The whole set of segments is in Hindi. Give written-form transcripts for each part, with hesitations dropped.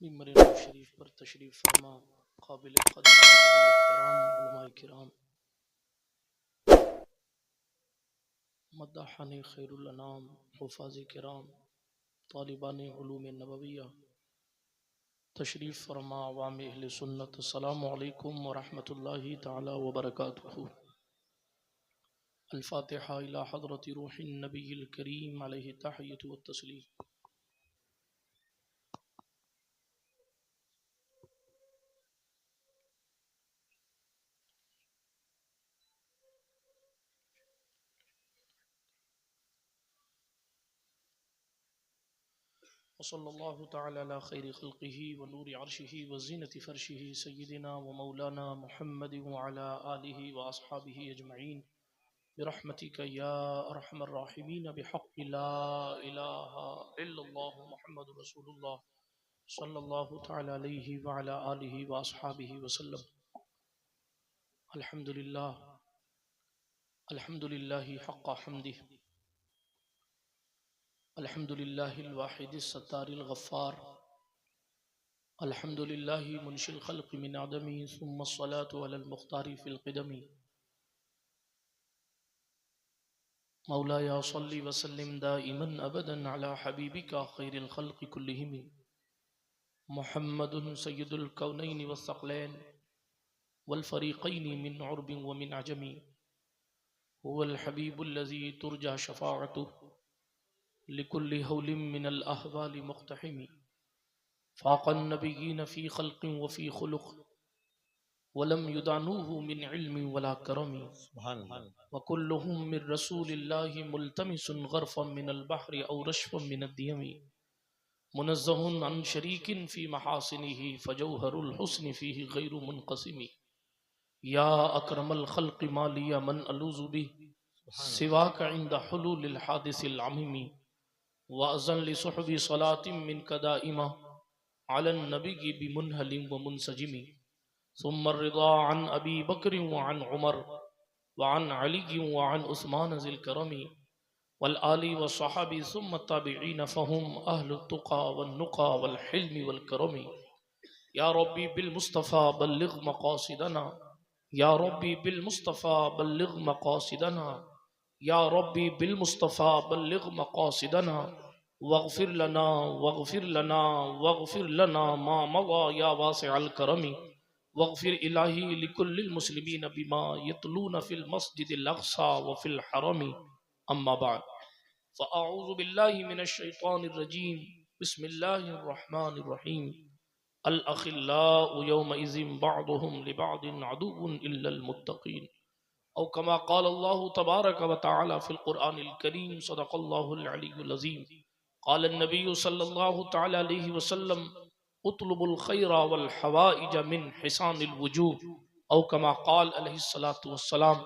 मिंबर नूर शरीफ पर तशरीफ़ फरमा काबिल क़द्र एहतराम उलमाए किराम मद्दाहान खैरुल अनाम हुफ़ाज़ किराम तालिबान उलूम नबविया तशरीफ़ फरमा अवाम अहले सुन्नत अस्सलामु अलैकुम व रहमतुल्लाहि तआला व बरकातुहू। अल-फ़ातिहा इला हज़रति रूहिन नबिय्यिल करीम अलैहि तहिय्यतु व तस्लीम। वसल्लल्लाहु तआला अला खैरि खल्क़िही व नूरि अर्शिही व ज़ीनति फ़र्शिही सय्यिदिना व मौलाना मुहम्मद व अला आलिहि व अस्हाबिही अजमईन बिरहमतिका या अरहमर राहिमीन बिहक़्क़ि ला इलाहा इल्लल्लाहु मुहम्मदुर रसूलुल्लाह सल्लल्लाहु तआला अलैहि व अला आलिहि व अस्हाबिही वसल्लम। अल्हम्दुलिल्लाह अल्हम्दुलिल्लाहि हक़्क़ हम्दिही अल्हम्दुलिल्लाहिल वाहिदिस सत्तारिल गफ़्फ़ार अल्हम्दुलिल्लाहि मुनशिल खल्क़ि मिन अदमी सुम्मा अस्सलातु अलल मुख्तारि फ़िल क़िदमी। मौलाया सल्लि व सल्लिम दाइमन अबदन अला हबीबिका खैरिल खल्क़ि कुल्लिहिम मुहम्मदुन सय्यिदुल कौनैनि वस्सक़लैन वल फ़रीक़ैनि मिन उर्बिन व मिन अजमी हुवल हबीबुल्लज़ी तुरजा शफ़ाअतुहु लिकुल्लि हौलिम मिनल अहवालि मुक़्तहिमी फ़ाक़न नबिय्यीन फ़ी ख़ल्क़िन व फ़ी ख़ुलुक़ वलम युदानूहु मिन इल्मिन वला करमी व कुल्लुहुम मिन रसूलिल्लाहि मुल्तमिसुन ग़र्फ़न मिनल बहरि औ रशफ़न मिनद दियमी मुनज़्ज़हुन अन शरीकिन फ़ी महासिनिही फ़जौहरुल हुस्नि फ़ीहि ग़ैरु मुनक़सिमी या अकरमल ख़ल्क़ि मा लिया मन अलूज़ु बिहि सिवाका इंदा हुलूलिल हादिसिल अमीमी व अज़न लिसुहबि सलातिन मिनका दाइमा अलन नबिय्यि बिमुनहलिम व मुनसजिमी सुम्मा रिदा अन अबी बकर व अन उमर व अन अली व अन उस्मान ज़िल करमी वल आलि व सहाबी सुम्मा ताबिईन फ़हुम अहलुत तुक़ा वन नुक़ा वल हिल्मि वल करमी। या रब्बी बिल मुस्तफ़ा बल्लिग़ मक़ासिदना या रब्बी बिल मुस्तफ़ा बल्लिग़ मक़ासिदना या रब्बी बिल मुस्तफ़ा बल्लिग़ मक़ासिदना वग़फ़िर लना वग़फ़िर लना मा मज़ा या वासिअल करमी वग़फ़िर इलाही लिकुल्लिल मुस्लिमीन बिमा यतलून फ़िल मस्जिदिल अक़सा व फ़िल हरमी अम्मा बअद फ़अऊज़ु बिल्लाहि मिनश शैतानिर रजीम बिस्मिल्लाहिर रहमानिर रहीम अल अख़िल्लाउ यौमइज़िन बअदुहुम लिबअदिन अदुव्वुन इल्लल मुत्तक़ीन औ कमा क़ाल अल्लाहु तबारक व तआला फ़िल क़ुरआनिल करीम सदक़ल्लाहुल अलीयुल अज़ीम क़ाल अन्नबिय्यु सल्लल्लाहु तआला अलैहि वसल्लम उत्लुबुल खैरा वल हवाइज मिन हिसानिल वुजूह औ कमा क़ाल अलैहिस्सलातु वस्सलाम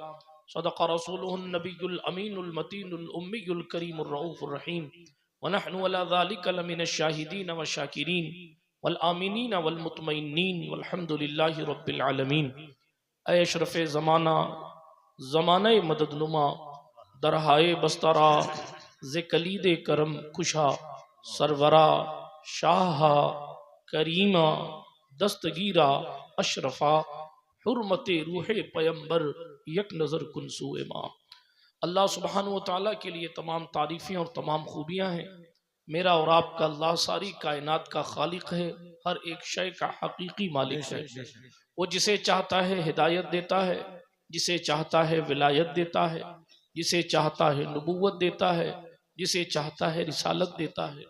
सदक़ रसूलुहुन नबियुल अमीनुल मतीनुल उम्मियुल करीमुर रऊफ़ुर रहीम व नहनु अला ज़ालिका लमिनश शाहिदीन व शाकिरीन वल आमिनीन वल मुतमइन्नीन वल्हम्दुलिल्लाहि रब्बिल आलमीन। ऐ अशरफ़े ज़माना ज़माने मददनुमा दरहाए बस्तरा ज़े कलीदे करम खुशा सरवरा शाहा करीमा दस्तगीरा अशरफा हुर्मते रूहे पैगंबर यक नज़र कुनसूए माँ। अल्लाह सुब्हानहु व तआला के लिए तमाम तारीफ़ें और तमाम खूबियाँ हैं। मेरा और आपका अल्लाह सारी कायनात का खालिक है, हर एक शय का हकीकी मालिक है। वो जिसे चाहता है हिदायत देता है, जिसे चाहता है विलायत देता है, जिसे चाहता है नबूवत देता है, जिसे चाहता है रिसालत देता है।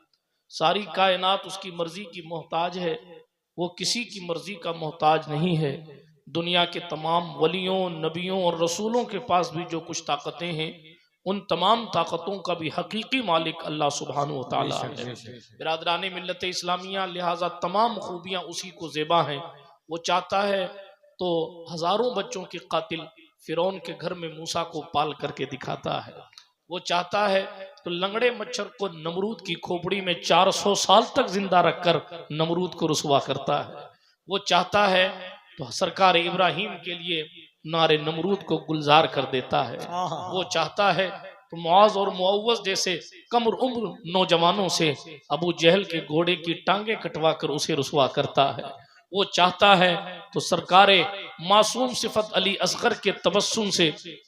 सारी कायनात उसकी मर्जी की मोहताज है, वो किसी की मर्जी का मोहताज नहीं है। दुनिया के तमाम वलियों नबियों और रसूलों के पास भी जो कुछ ताकतें हैं, उन तमाम ताकतों का भी हकीकी मालिक अल्लाह सुब्हानहु व तआला है। बिरादराने मिल्लत इस्लामिया, लिहाजा तमाम खूबियाँ उसी को ज़ेबा हैं। वो चाहता है तो हजारों बच्चों के कातिल फिरौन के घर में मूसा को पाल करके दिखाता है। वो चाहता है तो लंगड़े मच्छर को नमरूद की खोपड़ी में 400 साल तक जिंदा रखकर नमरूद को रुसवा करता है। वो चाहता है तो सरकार इब्राहिम के लिए नारे नमरूद को गुलजार कर देता है। वो चाहता है तो मुआज और मुअव्वज जैसे कम उम्र नौजवानों से अबू जहल के घोड़े की टांगे कटवा कर उसे रुसवा करता है। वो चाहता है तो सरकारे मासूम सिफत अली असगर के तबस्सुम से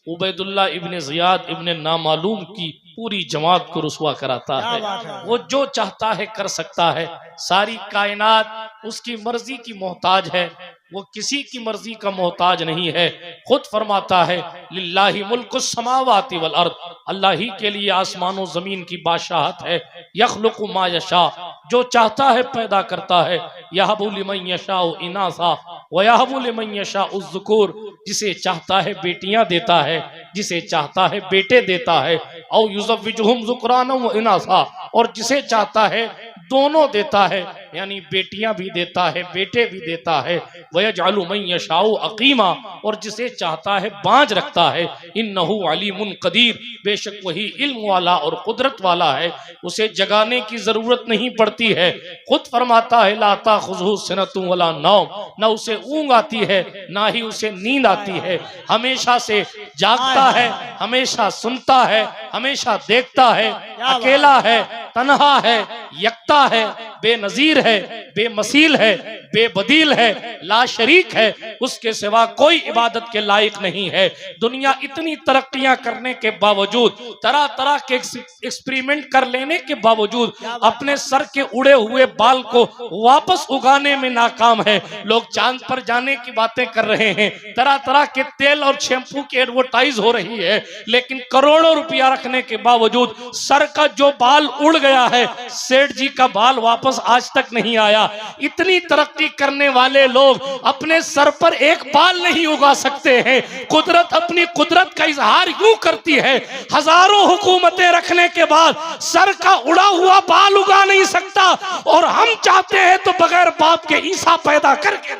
उबैदुल्लाह इब्ने ज़ियाद इब्ने नामालूम की पूरी जमात को रुसवा कराता है। वो जो चाहता है कर सकता है। सारी कायनात उसकी मर्जी की मोहताज है, वो किसी की मर्जी का मोहताज नहीं है। खुद फरमाता है लिल्लाहि मुल्कुस समावाति वल अर्द, अल्लाह ही के लिए आसमानों जमीन की बादशाहत है। यखलुकु मा यशा, जो चाहता है पैदा करता है। यहबु लिमन यशाउ इनासा व यहबु लिमन यशाउ ज़ुकुर, जिसे चाहता है बेटियां देता है, जिसे चाहता है बेटे देता है। औ युज़व्विजुहुम ज़ुकराना व इनासा, और जिसे चाहता है दोनों देता है, यानी बेटियां भी देता है बेटे भी देता है। वयजअलु मन यशाउ अकीमा, और जिसे चाहता है बांझ रखता है। इन्नहु अलीमुन कदीर, बेशक वही इल्म वाला और कुदरत वाला है, उसे जगाने की जरूरत नहीं पड़ती है। खुद फरमाता है ला ताखुज़हु सिनतुन वला नौम, न उसे ऊँग आती है ना ही उसे नींद आती है। हमेशा से जागता है, हमेशा सुनता है, हमेशा देखता है। अकेला है, तन्हा है, यकता है, बेनजीर है, बेमसील है, बेबदील है, ला शरीक है। उसके सिवा कोई इबादत के लायक नहीं है। दुनिया इतनी तरक्कियां करने के बावजूद, तरह तरह के एक्सपेरिमेंट कर लेने के बावजूद अपने सर के उड़े हुए बाल को वापस उगाने में नाकाम है। लोग चांद पर जाने की बातें कर रहे हैं, तरह तरह के तेल और शैम्पू की एडवर्टाइज हो रही है, लेकिन करोड़ों रुपया रखने के बावजूद सर का जो बाल उड़ गया है, सेठ जी का बाल वापस आज तक नहीं आया। इतनी तरक्की करने वाले लोग अपने सर पर एक बाल नहीं उगा सकते हैं। कुदरत अपनी कुदरत का इजहार यूं करती है, हजारों हुकूमतें रखने के बाद सर का उड़ा हुआ बाल उगा नहीं सकता, और हम चाहते हैं तो बगैर बाप के ईसा पैदा करके।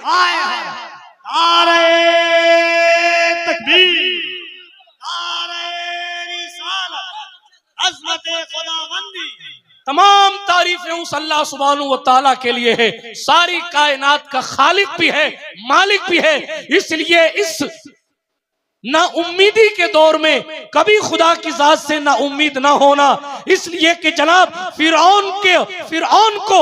नारे तकबीर, नारे रिसालत, अज़मत खुदाबंदी। तमाम तारीफें उस अल्लाह सुब्हानहू व तआला के लिए है। सारी कायनात का खालिक भी है, मालिक भी है। इसलिए इस ना उम्मीदी के दौर में कभी खुदा की जात से ना उम्मीद ना होना, इसलिए कि जनाब फिरौन को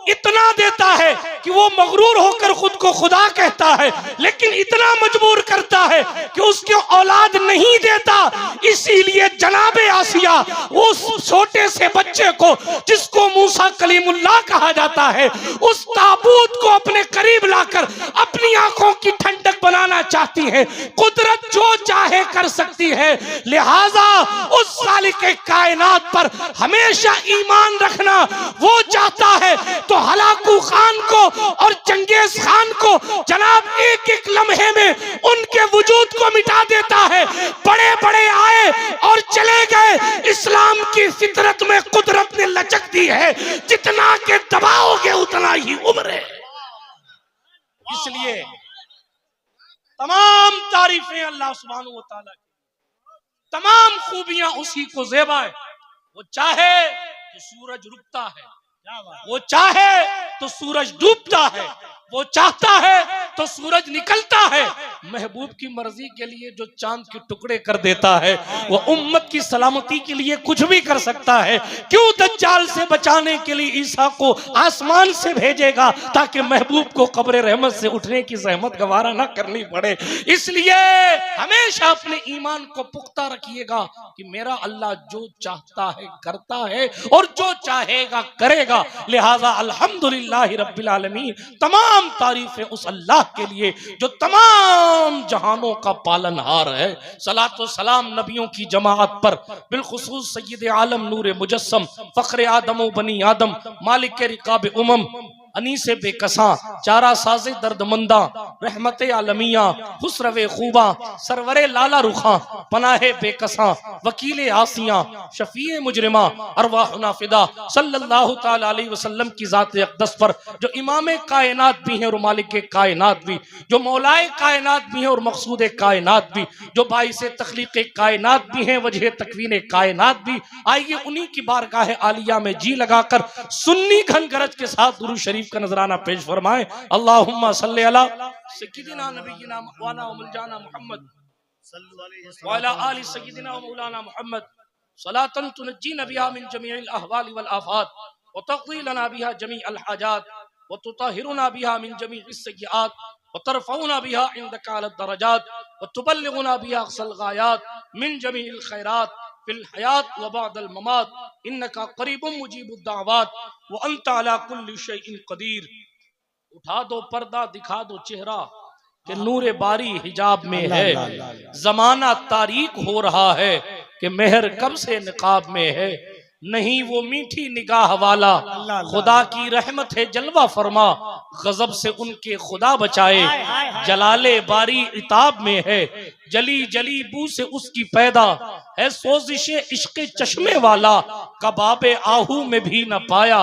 इतना देता है कि वो मगरूर होकर खुद को खुदा कहता है, लेकिन इतना मजबूर करता है कि उसके औलाद नहीं देता। इसीलिए जनाबे आसिया उस छोटे से बच्चे को जिसको मूसा कलीमुल्लाह कहा जाता है, उस ताबूत को अपने करीब लाकर अपनी आंखों की ठंडक बनाना चाहती है। कुदरत जो चाहे कर सकती है, लिहाजा उस खालिक़े कायनात पर हमेशा ईमान रखना। वो चाहता है तो हलाकू खान को और चंगेज खान को जनाब एक एक लम्हे में उनके वजूद को मिटा देता है। बड़े बड़े आए और चले गए। इस्लाम की फितरत में कुदरत ने लचक दी है, जितना के दबाओगे उतना ही उम्र है। इसलिए तमाम तारीफें अल्लाह सुब्हानहू व तआला की, तमाम खूबियां उसी को ज़ेबा है। वो चाहे तो सूरज रुकता है, वो चाहे तो सूरज डूबता है, वो चाहता है तो सूरज निकलता है। महबूब की मर्जी के लिए जो चांद के टुकड़े कर देता है, वो उम्मत की सलामती के लिए कुछ भी कर सकता है। क्यों दज्जाल से बचाने के लिए ईसा को आसमान से भेजेगा, ताकि महबूब को कब्र रहमत से उठने की जहमत गवारा ना करनी पड़े। इसलिए हमेशा अपने ईमान को पुख्ता रखिएगा कि मेरा अल्लाह जो चाहता है करता है और जो चाहेगा करेगा। लिहाजा अल्हम्दुलिल्लाह रब्बिल आलमीन, तमाम तारीफें उस अल्लाह के लिए जो तमाम जहानों का पालनहार है। सलात व सलाम नबियों की जमाअत पर, बिलखुसूस सय्यद आलम नूर मुजस्सम फख्र आदम बनी आदम मालिक के रिकाब उमम अनीसे बेकसा चारा साजे दर्दमंदा रहमत आलमिया खुसरवे खूबा सरवरे लाला रुखा पनाहे बेकसा वकील आसिया शफीए मुजरिमा अरवाह नाफिदा सल्लल्लाहु ताला अलैहि वसल्लम की जात अक़दस पर, जो इमाम कायनात भी हैं और मालिक कायनात भी, जो मौलाए कायनात भी हैं और मकसूद कायनात भी, जो बाइस तख्लीक कायनात भी हैं, वजह तकवीन कायनात भी। आइए उन्हीं की बारगाह आलिया में जी लगाकर सुन्नी घन गरज के साथ दुरूद शरीफ का नजराना पेश फरमाएं। अल्लाहुम्मा सल्ली अला सय्यिदिना नबिय्यिना व मौलाना मुहम्मद व अला आलि सय्यिदिना व मौलाना मुहम्मद सलातन तुनज्जीना बिहा मिन जमीइल अहवाल वल आफात व तक़दी लना बिहा जमीअल हाजात व तुताहिरुना बिहा मिन जमीइस सय्यात व तरफ़उना बिहा इंदका अल दरजात व तुबल्लिगुना बिहा अक़सल गायात मिन जमीइल खैरात फिल हयात व बअदल ममात इन्नका क़रीबुम मुजीबुद दाअवात व अंता अला कुल्लि शैइन क़दीर। उठा दो पर्दा, दिखा दो चेहरा कि नूरे बारी हिजाब में है। जमाना तारीक हो रहा है कि मेहर कब से निकाब में है। नहीं वो मीठी निगाह वाला खुदा की रहमत है जलवा फरमा, गजब से उनके खुदा बचाए। जलाले बारी इताब में है, जली जली बू से उसकी पैदा है। सोजिशे इश्क़े चश्मे वाला कबाबे आहू में भी न पाया।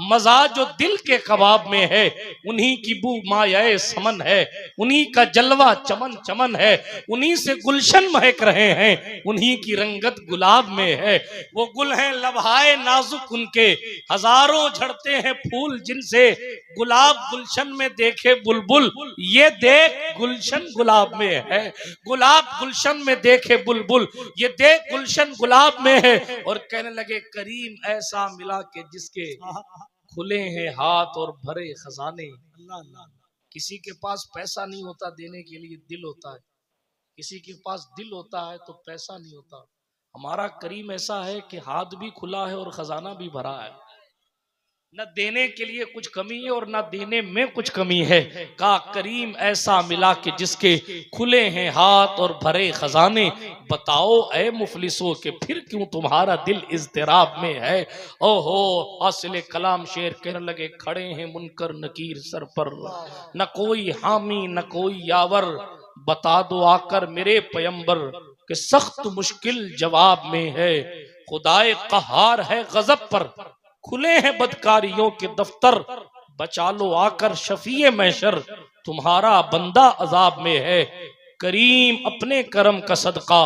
मजा जो दिल के कबाब में है, उन्हीं की बू मायाए समन है। उन्हीं का जलवा चमन चमन है, उन्हीं से गुलशन महक रहे हैं। उन्हीं की रंगत गुलाब में है। वो गुल हैं लबहाए नाजुक उनके, हजारों झड़ते हैं फूल जिनसे। गुलाब गुलशन में देखे बुलबुल, ये देख गुलशन गुलाब में है। गुलाब गुलशन में देखे बुलबुल, ये देख गुलशन गुलाब में है। और कहने लगे करीम ऐसा मिला के जिसके खुले हैं हाथ और भरे खजाने। किसी के पास पैसा नहीं होता देने के लिए, दिल होता है। किसी के पास दिल होता है तो पैसा नहीं होता। हमारा करीम ऐसा है कि हाथ भी खुला है और खजाना भी भरा है। न देने के लिए कुछ कमी है और न देने में कुछ कमी है। का करीम ऐसा मिला कि जिसके खुले हैं हाथ और भरे खजाने। बताओ ए मुफलिसो कि फिर क्यों तुम्हारा दिल इज़्तिराब में है। ओहो हासिल कलाम शेर कहने लगे खड़े हैं मुनकर नकीर सर पर, न कोई हामी न कोई यावर। बता दो आकर मेरे पैगंबर कि सख्त मुश्किल जवाब में है। खुदाए कहार है गजब पर, खुले हैं बदकारियों के दफ्तर। बचा लो आकर शफीए महशर, तुम्हारा बंदा अजाब में है। करीम अपने करम का सदका,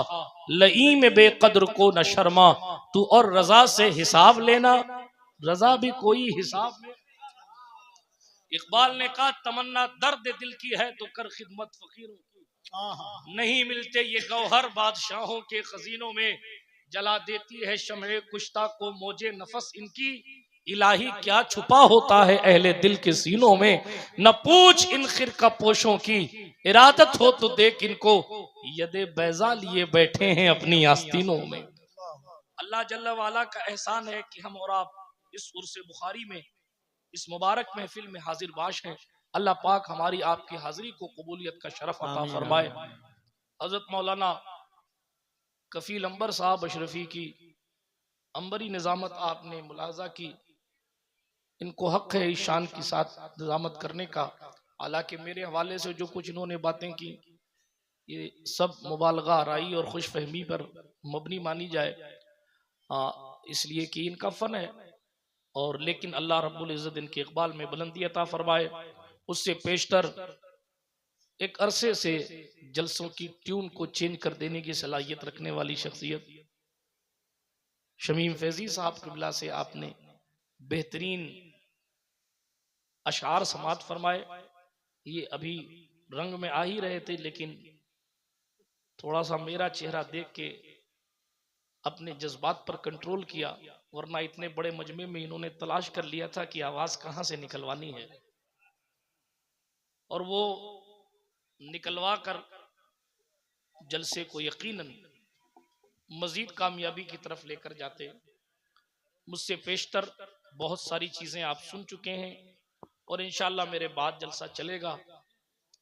लईम बेकद्र को न शर्मा। तू और रजा से हिसाब लेना, रजा भी कोई हिसाब में। इकबाल ने कहा तमन्ना दर्द दिल की है तो कर खिदमत फकीरों की। नहीं मिलते ये गौहर बादशाहों के खजीनों में, जला देती है शम्ए कुश्ता को मौजे नफस इनकी। इलाही क्या छुपा होता है अहले दिल के सीनों में। न पूछ इन खिरका पोशों की, इरादत हो तो देख इनको। यदे बैजा लिए बैठे हैं अपनी आस्तीनों में। अल्लाह जल्ला वाला का एहसान है कि हम और आप इस उर्स बुखारी में, इस मुबारक महफिल में हाजिर बाश हैं। अल्लाह पाक हमारी आपकी हाजिरी को कबूलियत का शरफ अता फरमाए। हजरत मौलाना कफील अंबर साहब अशरफी की अंबरी निजामत आपने मुलाजा की। इनको हक है इस शान के साथ निजामत करने का। हालांकि मेरे हवाले से जो कुछ इन्होंने बातें की, ये सब मुबालगा राई और खुश फहमी पर मबनी मानी जाए, इसलिए कि इनका फन है। और लेकिन अल्लाह रब्बुल इज़्ज़त इनके इकबाल में बुलंदी अता फरमाए। उससे पेशतर एक अरसे से जलसों की ट्यून को चेंज कर देने की सलाहियत रखने वाली शख्सियत शमीम फैजी साहब क़िबला से आपने बेहतरीन अशार समात फरमाए। ये अभी रंग में आ ही रहे थे, लेकिन थोड़ा सा मेरा चेहरा देख के अपने जज्बात पर कंट्रोल किया, वरना इतने बड़े मजमे में इन्होंने तलाश कर लिया था कि आवाज कहां से निकलवानी है। और वो निकलवा कर जलसे को यकीनन मजीद कामयाबी की तरफ लेकर जाते। मुझसे पेशतर बहुत सारी चीजें आप सुन चुके हैं और इंशाअल्लाह मेरे बाद जलसा चलेगा,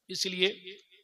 इसलिए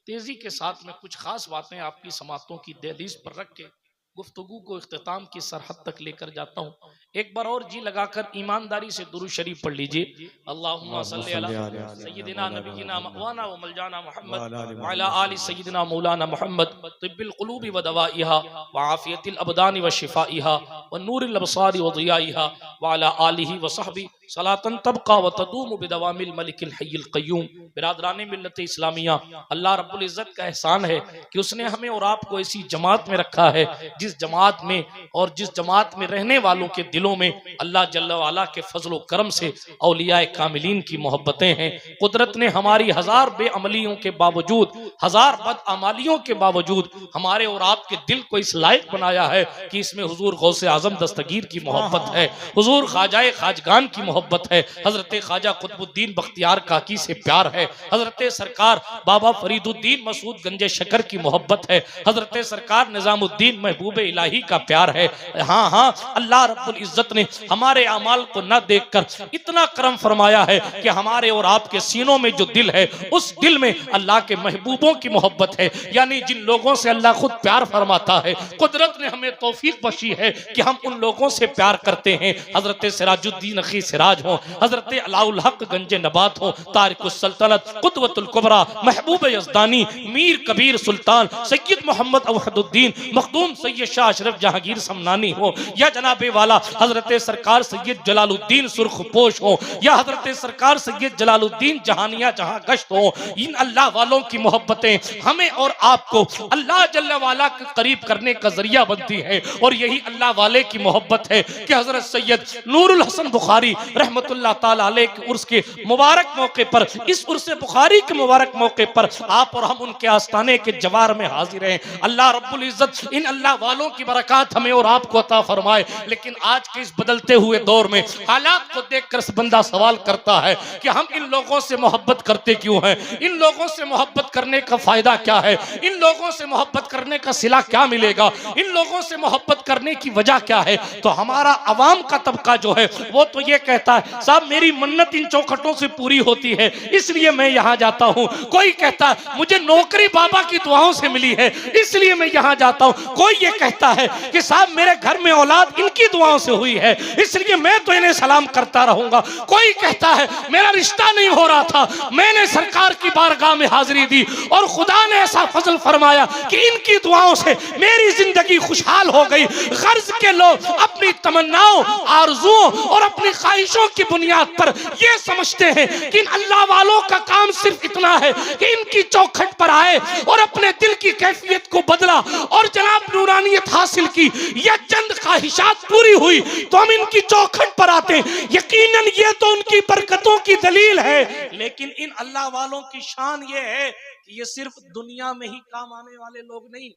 तेजी के साथ मैं कुछ खास बातें आपकी समातों की दहलीज पर रख के गुफ्तगू को इख्तिताम की सरहद तक लेकर जाता हूँ। एक बार और जी लगाकर ईमानदारी से दुरूद शरीफ पढ़ लीजिए। अल्लाहुम्मा सल्ली अला सय्यिदिना नबिय्यिना मौलाना व मलजाना मुहम्मद व अला आलि सय्यिदिना मौलाना मुहम्मद तिब्बिल क़ुलूबि व दवाइहा व आफियतिल अबदानि व शिफाइहा व नूरिल अबसारि व ज़ियाइहा व अला आलिहि व सहबी सलातन तबका व तदूम बिदवामिल मलिकिल हय्यिल क़य्यूम। बिरादरान मिल्लत इस्लामिया, अल्लाह रब्बुल इज़्ज़त का एहसान है कि उसने हमें और आपको ऐसी जमात में रखा है जिस जमात में और जिस जमात में रहने वालों के दिलों में अल्लाह जल्ल वाला के फजल व करम से औलिया कामिलीन की मोहब्बतें हैं। कुदरत ने हमारी हजार बेअमलियों के बावजूद, हजार बदअमालियों के बावजूद हमारे और आपके दिल को इस लायक बनाया है कि इसमें हुजूर गौसे आजम दस्तगीर की मोहब्बत है, हुजूर ख्वाजाए खाजगान की मोहब्बत है, हजरत ख्वाजा कुतुबुद्दीन बख्तियार काकी से प्यार है, हजरत सरकार बाबा फरीदुद्दीन मसूद गंजे शकर की मोहब्बत है, हजरत सरकार निजामुद्दीन महबूब इलाही का प्यार है। हाँ हाँ, अल्लाह रब्बुल इज्जत ने हमारे अमाल को न देखकर इतना करम फरमाया है कि हमारे और आपके सीनों में जो दिल है उस दिल में अल्लाह के महबूबों की मोहब्बत है, यानी जिन लोगों से अल्लाह खुद प्यार फरमाता है। कुदरत ने हमें तौफीक बख्शी है कि हम उन लोगों से प्यार करते हैं। हजरत सिराजुद्दीन अखी सिराज हो, हजरत अलाउल हक गंजे नबात हो, तारिकुस सल्तनत कुतवतुल कुबरा महबूब यज़दानी, मीर कबीर सुल्तान सैयद मोहम्मद अवहदुद्दीन मखदूम सैयद शाह अशरफ जहांगीर समनानी हो, या जनाबे वाला हजरत सरकार सैयद जलालुद्दीन सुर्खपोश हो, या हजरत सरकार सैयद जलालुद्दीन जहानिया जहां गश्त हो, इन अल्लाह वालों की मोहब्बतें हमें और आपको अल्लाह जल्ल वाला के करीब करने का जरिया बनती है। और यही अल्लाह वाले की मोहब्बत है कि हजरत सैयद नूरुल हसन बुखारी रहमतुल्लाह ताला अलैह के उर्स के मुबारक मौके पर, इस उर्स बुखारी के मुबारक मौके पर आप और हम उनके आस्थाने के जवार में हाजिर हैं। अल्लाह रब्बुल इज्जत इन अल्लाह वालों की बरकत हमें और आपको अता फरमाए। लेकिन आज के इस बदलते हुए दौर में हालात को देखकर बंदा सवाल करता है कि हम इन लोगों से मोहब्बत करते क्यों हैं, इन लोगों से मोहब्बत करने का फायदा क्या है, इन लोगों से मोहब्बत करने का सिला क्या मिलेगा, इन लोगों से मोहब्बत करने की वजह क्या है। तो हमारा अवाम का तबका जो है वो तो ये कहता है साहब मेरी मन्नत इन चौखटों से पूरी होती है इसलिए मैं यहाँ जाता हूँ। कोई कहता है मुझे नौकरी बाबा की दुआओं से मिली है इसलिए मैं यहाँ जाता हूँ। कोई ये कहता है कि साहब मेरे घर में औलाद इनकी दुआओं से हुई है इसलिए मैं तो इन्हें सलाम करता रहूंगा। कोई कहता है मेरा रिश्ता नहीं हो रहा था, मैंने सरकार की बारगाह में हाजिरी दी और खुदा ने ऐसा फजल फरमाया कि इनकी दुआओं से मेरी जिंदगी खुशहाल हो गई। गर्ज के लोग अपनी तमन्नाओं, आरजुओं और अपनी ख्वाहिशों की बुनियाद पर यह समझते हैं कि इन अल्लाह वालों का काम सिर्फ इतना है कि इनकी चौखट पर आए और अपने दिल की कैफियत को बदला और जनाब नूरानियत हासिल की, यह चंद ख्वाहिशात पूरी हुई तो हम इनकी चौखट पर आते हैं। यकीनन ये तो उनकी बरकतों की दलील है, लेकिन इन अल्लाह वालों की शान ये है कि ये सिर्फ दुनिया में ही काम आने वाले लोग नहीं,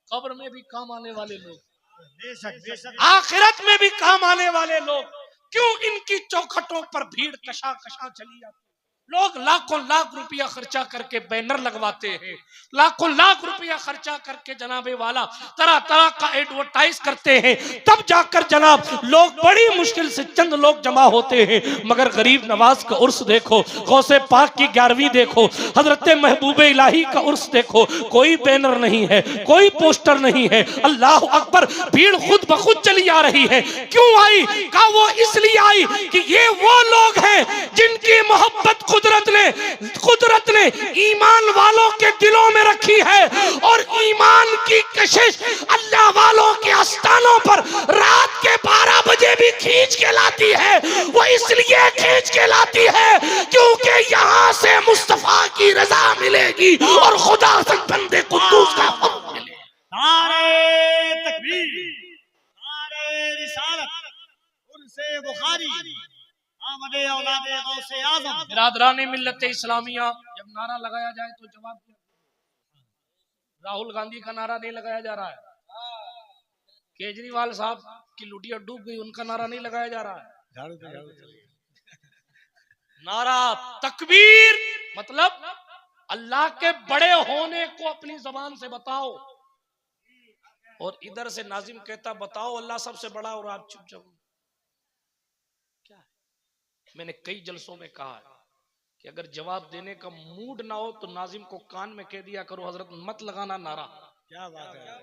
कब्र में भी काम आने वाले लोग, आखिरत में भी काम आने वाले लोग। क्यों इनकी चौखटों पर भीड़ कशा कशा चली आती, लोग लाखों लाख रुपया खर्चा करके बैनर लगवाते हैं, लाखों लाख रुपया खर्चा करके जनाबे वाला तरह तरह का एडवर्टाइज करते हैं, तब जाकर जनाब लोग बड़ी मुश्किल से चंद लोग जमा होते हैं। मगर गरीब नवाज का उर्स देखो, गौसे पाक की 11वीं देखो, हजरत महबूब इलाही का उर्स देखो, कोई बैनर नहीं है, कोई पोस्टर नहीं है। अल्लाह अकबर, भीड़ खुद ब खुद चली आ रही है। क्यों आई? का वो इसलिए आई कि ये वो लोग हैं जिनकी मोहब्बत कुदरत ने ईमान वालों के दिलों में रखी है और ईमान की कशिश अल्लाह वालों के आस्थानों पर रात के 12 बजे भी खींच के लाती है। वो इसलिए खींच के लाती है क्योंकि यहाँ से मुस्तफा की रजा मिलेगी और खुदा से बंदे कुद्दूस का हुक्म मिलेगा। नारे तकबीर, नारे रिसालत, उनसे बुखारी, आमदे औलादे गौसे आज़म। बिरादरान मिल्लत इस्लामिया, जब नारा लगाया जाए तो जवाब दिया। राहुल गांधी का नारा नहीं लगाया जा रहा है, केजरीवाल साहब की लुटिया डूब गई उनका नारा नहीं लगाया जा रहा है। नारा तकबीर मतलब अल्लाह के बड़े होने को अपनी जबान से बताओ। और इधर से नाजिम कहता बताओ अल्लाह सबसे बड़ा और आप चुप जाओ। क्या है? मैंने कई जलसों में कहा है कि अगर जवाब देने का मूड ना हो तो नाजिम को कान में कह दिया करो हजरत मत लगाना नारा। क्या बात है?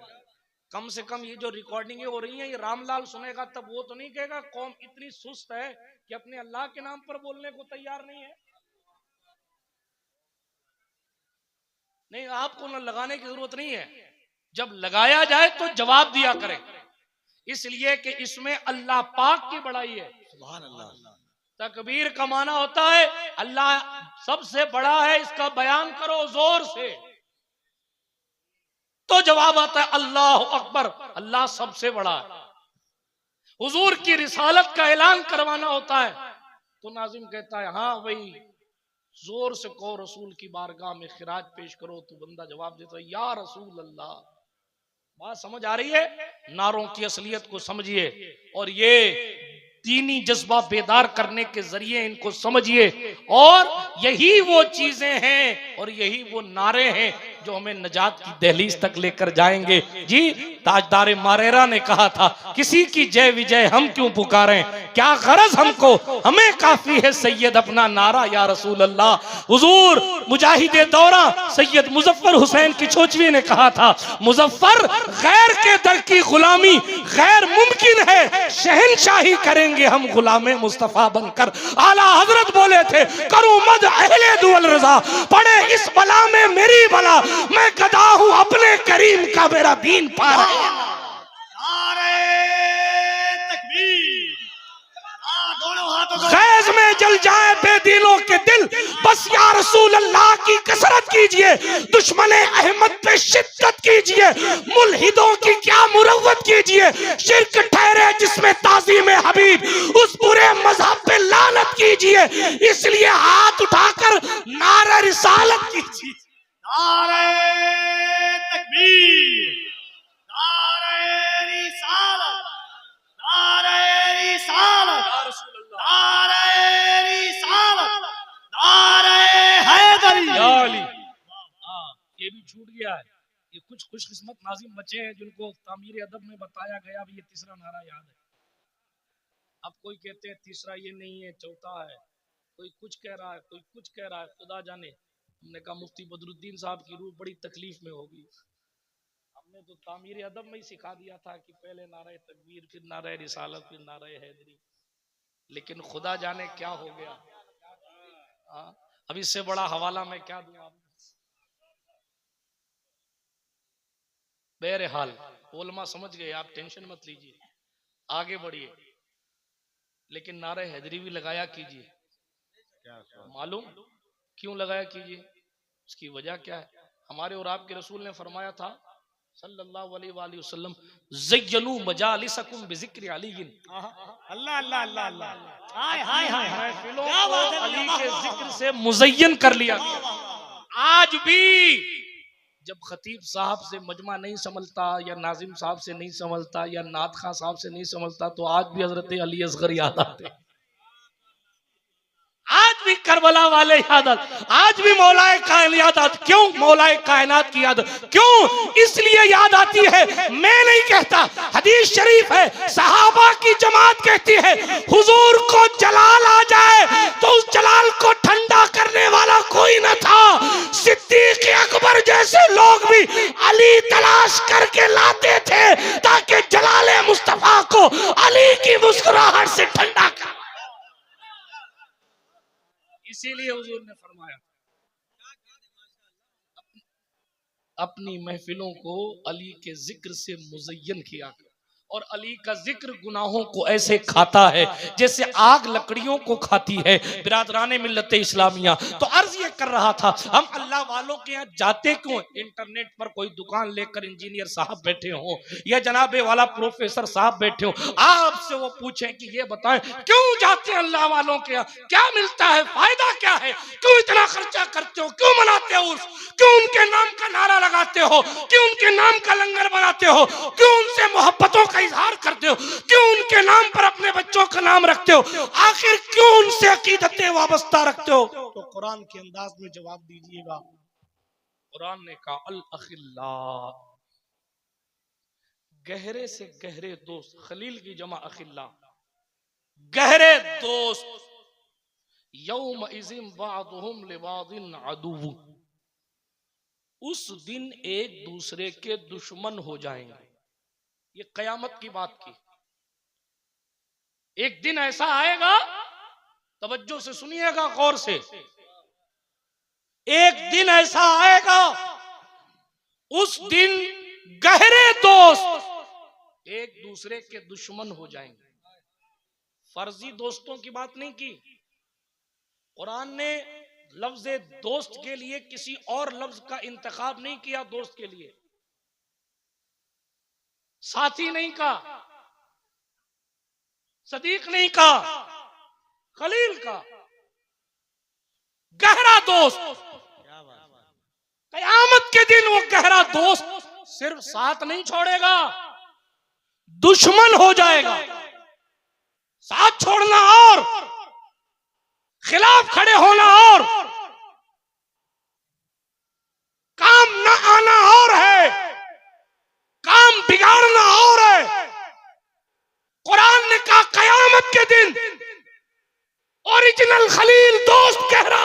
कम से कम ये जो रिकॉर्डिंगें हो रही हैं ये रामलाल सुनेगा तब वो तो नहीं कहेगा कौम इतनी सुस्त है कि अपने अल्लाह के नाम पर बोलने को तैयार नहीं है। नहीं, आपको ना लगाने की जरूरत नहीं है, जब लगाया जाए तो जवाब दिया करें। इसलिए कि इसमें अल्लाह पाक की बड़ाई है। सुभान अल्लाह। तकबीर का माना होता है अल्लाह सबसे बड़ा है, इसका बयान करो जोर से, तो जवाब आता है अल्लाह अकबर, अल्लाह सबसे बड़ा है। हुजूर की रिसालत का ऐलान करवाना होता है तो नाजिम कहता है हाँ भाई जोर से कहो रसूल की बारगाह में खिराज पेश करो, तो बंदा जवाब देता है या रसूल अल्लाह। बात समझ आ रही है? नारों की असलियत को समझिए और ये दीनी जज्बा बेदार करने के जरिए इनको समझिए, और यही वो चीजें हैं और यही वो नारे हैं जो हमें नजात की दहलीज तक लेकर जाएंगे। जी ताजदार मारेरा ने कहा था किसी की जय विजय हम क्यों पुकारें, क्या गरज हमको, हमें काफी है सैयद अपना नारा या रसूल अल्लाह। हुजूर मुजाहिदे दौरा सैयद मुजफ्फर हुसैन की चोचवी ने कहा था मुजफ्फर गैर के दर की गुलामी गैर मुमकिन है, शहनशाही करेंगे हम गुलामे मुस्तफा बनकर। आला हजरत बोले थे करूं मद अहले दुअल रजा, पड़े इस बला में मेरी बला, मैं गदा हूं अपने करीम का मेरा दीन पार है। गैज में जल जाए बेदीनों के दिल, बस या रसूल अल्लाह की कसरत कीजिए, दुश्मने अहमद पे शिद्दत कीजिए, मुल्हिदों की क्या मुरव्वत कीजिए, शिर्क ठहरे जिसमें ताज़ीम हबीब, उस बुरे मजहब पे लानत कीजिए। इसलिए हाथ उठाकर नारे रिसालत कीजिए। नारे तकबीर, नारे रिसालत, नारे रिसालत, नारे रिसालत, नारे हैदरी। ये भी छूट गया है, ये कुछ खुशकिस्मत नाजिम बचे हैं जिनको तामीर अदब में बताया गया भी ये तीसरा नारा याद है। अब कोई कहते हैं तीसरा ये नहीं है चौथा है, कोई कुछ कह रहा है कोई कुछ कह रहा है, खुदा जाने। हमने कहा मुफ्ती बदरुद्दीन साहब की रूह बड़ी तकलीफ में होगी, हमने तो तामीर अदब में ही सिखा दिया था कि पहले नारे तकबीर फिर नारे रिसालत फिर नारे हैदरी, लेकिन खुदा जाने क्या हो गया। अब इससे बड़ा हवाला मैं क्या दूं आपको। बहरहाल उलमा समझ गए, आप टेंशन मत लीजिए, आगे बढ़िए, लेकिन नारे हैदरी भी लगाया कीजिए। मालूम क्यों लगाया कीजिए, उसकी वजह क्या है। हमारे और आपके रसूल ने फरमाया था सल्लल्लाहु अलैहि वसल्लम ज़य्यनू मजालिसकुम बिज़िक्र अली। अल्लाह अल्लाह अल्लाह अल्लाह, हाय हाय हाय, महफिलों को अली के जिक्र से मुज़य्यन कर लिया गया। आज भी जब खतीब साहब से मजमा नहीं संभलता या नाजिम साहब से नहीं संभलता या नात खां साहब से नहीं संभलता तो आज भी हजरत अली असगर याद आते, आज भी करबला वाले याद आते, आज भी मौलाए कायनात याद आती। क्यों मौलाए कायनात की याद क्यों इसलिए याद आती है, मैं नहीं कहता, हदीस शरीफ है, सहाबा की जमात कहती है हुजूर को जलाल आ जाए तो उस जलाल को ठंडा करने वाला कोई न था। सिद्दीक अकबर जैसे लोग भी अली तलाश करके लाते थे ताकि जलाले मुस्तफा को अली की मुस्कुराहट से ठंडा कर। इसीलिए हुजूर ने फरमाया अपनी महफिलों को अली के जिक्र से मुज़य्यन किया कर, और अली का जिक्र गुनाहों को ऐसे खाता है जैसे आग लकड़ियों को खाती है। बिरादराने मिल्लत इस्लामिया, तो अर्ज ये कर रहा था हम अल्लाह वालों के यहाँ जाते क्यों। इंटरनेट पर कोई दुकान लेकर इंजीनियर साहब बैठे हो या जनाबे वाला प्रोफेसर साहब बैठे हो, आपसे वो पूछें कि ये बताएं क्यों जाते हैं अल्लाह वालों के यहाँ, क्या मिलता है, फायदा क्या है, क्यों इतना खर्चा करते हो, क्यों मनाते हो, क्यों उनके नाम का नारा लगाते हो, क्यों उनके नाम का लंगर बनाते हो, क्यों उनसे मोहब्बतों का इजहार करते हो, क्यों उनके नाम पर अपने बच्चों का नाम रखते हो, आखिर क्यों उनसे अकीदतें वाबस्ता रखते हो। तो कुरान के अंदाज में जवाब दीजिएगा। कुरान ने कहा अल अखिल्ला, गहरे से गहरे दोस्त, खलील की जमा अखिल्ला, गहरे दोस्त, यौम इज़िम बादुहुम लिबादिन अदुव्व, उस दिन एक दूसरे के दुश्मन हो जाएंगे। ये कयामत की बात की, एक दिन ऐसा आएगा, तवज्जो से सुनिएगा गौर से, एक दिन ऐसा आएगा उस दिन गहरे दोस्त एक दूसरे के दुश्मन हो जाएंगे। फर्जी दोस्तों की बात नहीं की। कुरान ने लफ्ज दोस्त के लिए किसी और लफ्ज का इंतखाब नहीं किया। दोस्त के लिए साथी नहीं कहा, सदीक नहीं कहा, खलील का गहरा दोस्त। कयामत के दिन वो गहरा दोस्त सिर्फ साथ नहीं छोड़ेगा, दुश्मन हो जाएगा। साथ छोड़ना और खिलाफ खड़े होना और काम न आना और है, काम बिगाड़ना और है। कुरान ने कहा कयामत के दिन ओरिजिनल खलील दोस्त गहरा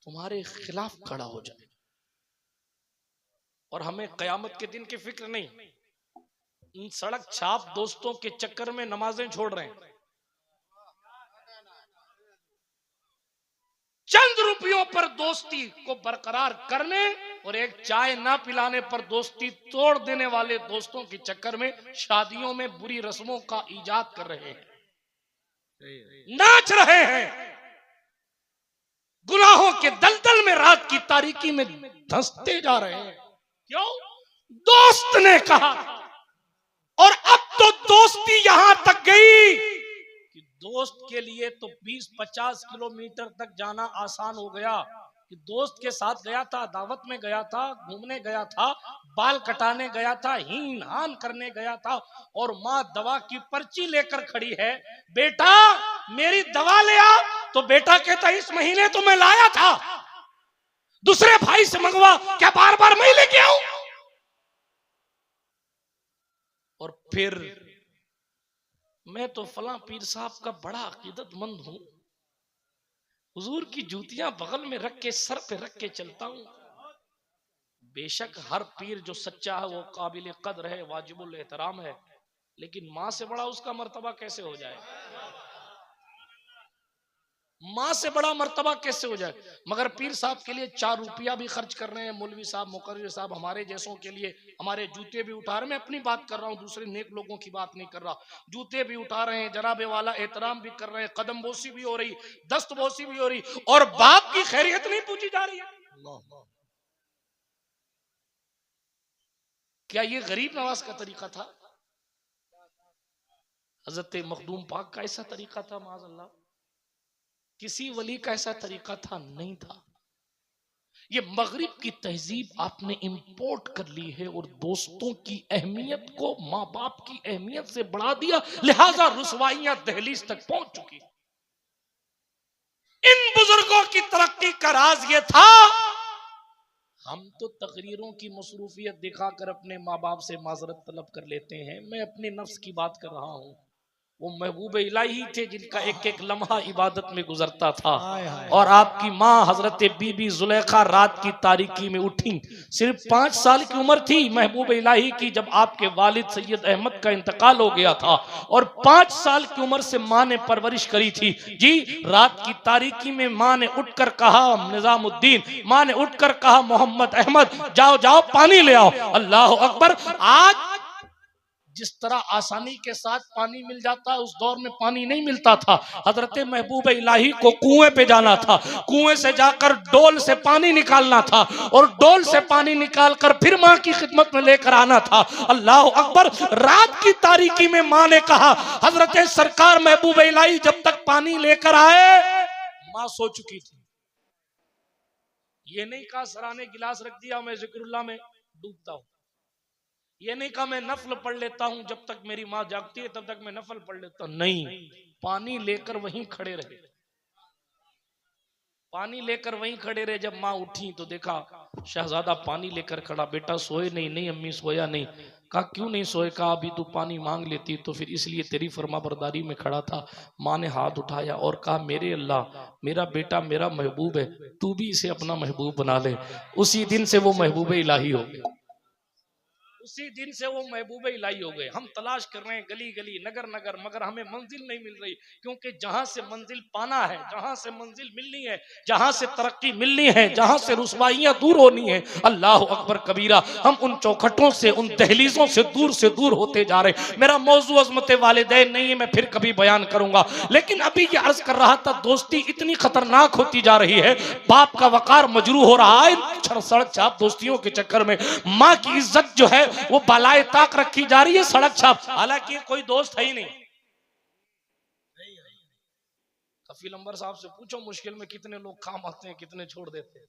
तुम्हारे खिलाफ खड़ा हो जाए। और हमें कयामत के दिन की फिक्र नहीं। इन सड़क छाप दोस्तों के चक्कर में नमाजें छोड़ रहे हैं। चंद रुपयों पर दोस्ती को बरकरार करने और एक चाय ना पिलाने पर दोस्ती तोड़ देने वाले दोस्तों के चक्कर में शादियों में बुरी रस्मों का इजाद कर रहे हैं, नाच रहे हैं, गुनाहों के दलदल में रात की तारीकी में धंसते जा रहे हैं। क्यों? दोस्त ने कहा। और अब तो दोस्ती यहां तक गई कि दोस्त के लिए तो 20-50 किलोमीटर तक जाना आसान हो गया। कि दोस्त के साथ गया था, दावत में गया था, घूमने गया था, बाल कटाने गया था, हीन हान करने गया था, और माँ दवा की पर्ची लेकर खड़ी है, बेटा मेरी दवा ले आ। तो बेटा कहता इस महीने तो मैं लाया था, दूसरे भाई से मंगवा, क्या बार बार मैं लेके आऊं? और फिर मैं तो फला पीर साहब का बड़ा अकीदतमंद हूं, हुजूर की जूतियां बगल में रख के सर पे रख के चलता हूं। बेशक हर पीर जो सच्चा है वो काबिल कद्र है, वाजिबुल एहतराम है, लेकिन मां से बड़ा उसका मर्तबा कैसे हो जाए? मां से बड़ा मर्तबा कैसे हो जाए? मगर पीर साहब के लिए 4 रुपया भी खर्च कर रहे हैं, मौलवी साहब, मुकर्रिर साहब, हमारे जैसों के लिए हमारे जूते भी उठा रहे हैं। मैं अपनी बात कर रहा हूँ, दूसरे नेक लोगों की बात नहीं कर रहा। जूते भी उठा रहे हैं, जनाबे वाला एहतराम भी कर रहे हैं, कदम बोसी भी हो रही, दस्त बोसी भी हो रही, और बाप की खैरियत नहीं पूछी जा रही है। क्या ये गरीब नवाज का तरीका था? हजरत मखदूम पाक का ऐसा तरीका था? माज़अल्लाह किसी वली का ऐसा तरीका था? नहीं था। ये मगरिब की तहजीब आपने इंपोर्ट कर ली है और दोस्तों की अहमियत को माँ बाप की अहमियत से बढ़ा दिया, लिहाजा रुसवाइयां दहलीज तक पहुंच चुकी। इन बुजुर्गों की तरक्की का राज ये था, हम तो तकरीरों की मसरूफियत दिखाकर अपने माँ बाप से माजरत तलब कर लेते हैं। मैं अपने नफ्स की बात कर रहा हूँ। वो महबूब इलाही थे जिनका एक एक लम्हा इबादत में गुजरता था। और आपकी माँ हजरत बीबी जुलेखा रात की तारीकी में उठी, सिर्फ 5 साल की उम्र थी महबूब इलाही की जब आपके वालिद सैयद अहमद का इंतकाल हो गया था, और 5 साल की उम्र से माँ ने परवरिश करी थी। जी, रात की तारीकी में माँ ने उठकर कहा निजामुद्दीन, माँ ने उठकर कहा मोहम्मद अहमद, जाओ जाओ पानी ले आओ। अल्लाह अकबर। आज जिस तरह आसानी के साथ पानी मिल जाता है, उस दौर में पानी नहीं मिलता था। हजरत महबूब इलाही को कुएं पे जाना था, कुएं से जाकर डोल से पानी निकालना था, और डोल से पानी निकालकर फिर माँ की खिदमत में लेकर आना था। अल्लाह अकबर। रात की तारीकी में माँ ने कहा, हजरत सरकार महबूब इलाही जब तक पानी लेकर आए, माँ सो चुकी थी। ये नहीं कहा सराने गिलास रख दिया, मैं जिक्रुल्लाह में डूबता हूं। ये नहीं कहा मैं नफल पढ़ लेता हूं, जब तक मेरी माँ जागती है तब तक मैं नफल पढ़ लेता हूं। नहीं, पानी लेकर वहीं खड़े रहे, पानी लेकर वहीं खड़े रहे। जब माँ उठी तो देखा शहजादा पानी लेकर खड़ा। बेटा सोए नहीं? नहीं अम्मी सोया नहीं। कहा क्यों नहीं सोए? कहा अभी तू पानी मांग लेती तो फिर इसलिए तेरी फरमाबरदारी में खड़ा था। माँ ने हाथ उठाया और कहा मेरे अल्लाह, मेरा बेटा मेरा महबूब है, तू भी इसे अपना महबूब बना ले। उसी दिन से वो महबूब इलाही हो गया। उसी दिन से वो महबूबे इलाही हो गए। हम तलाश कर रहे हैं गली गली नगर नगर, मगर हमें मंजिल नहीं मिल रही, क्योंकि जहां से मंजिल पाना है, जहां से मंजिल मिलनी है, जहां से तरक्की मिलनी है, जहां से रुसवाइयां दूर होनी है, अल्लाह अकबर कबीरा, हम उन चौखटों से, उन दहलीजों से दूर होते जा रहे। मेरा मौजू अज़मत वालिदैन नहीं है, मैं फिर कभी बयान करूंगा, लेकिन अभी ये अर्ज कर रहा था, दोस्ती इतनी खतरनाक होती जा रही है, बाप का वकार मजरू हो रहा है सड़क छाप दोस्तियों के चक्कर में। माँ की इज्जत जो है वो बालाए ताक रखी जा रही है सड़क छाप, हालांकि कोई दोस्त है ही नहीं। कफील अंबर साहब से पूछो मुश्किल में कितने लोग काम आते हैं, कितने छोड़ देते हैं।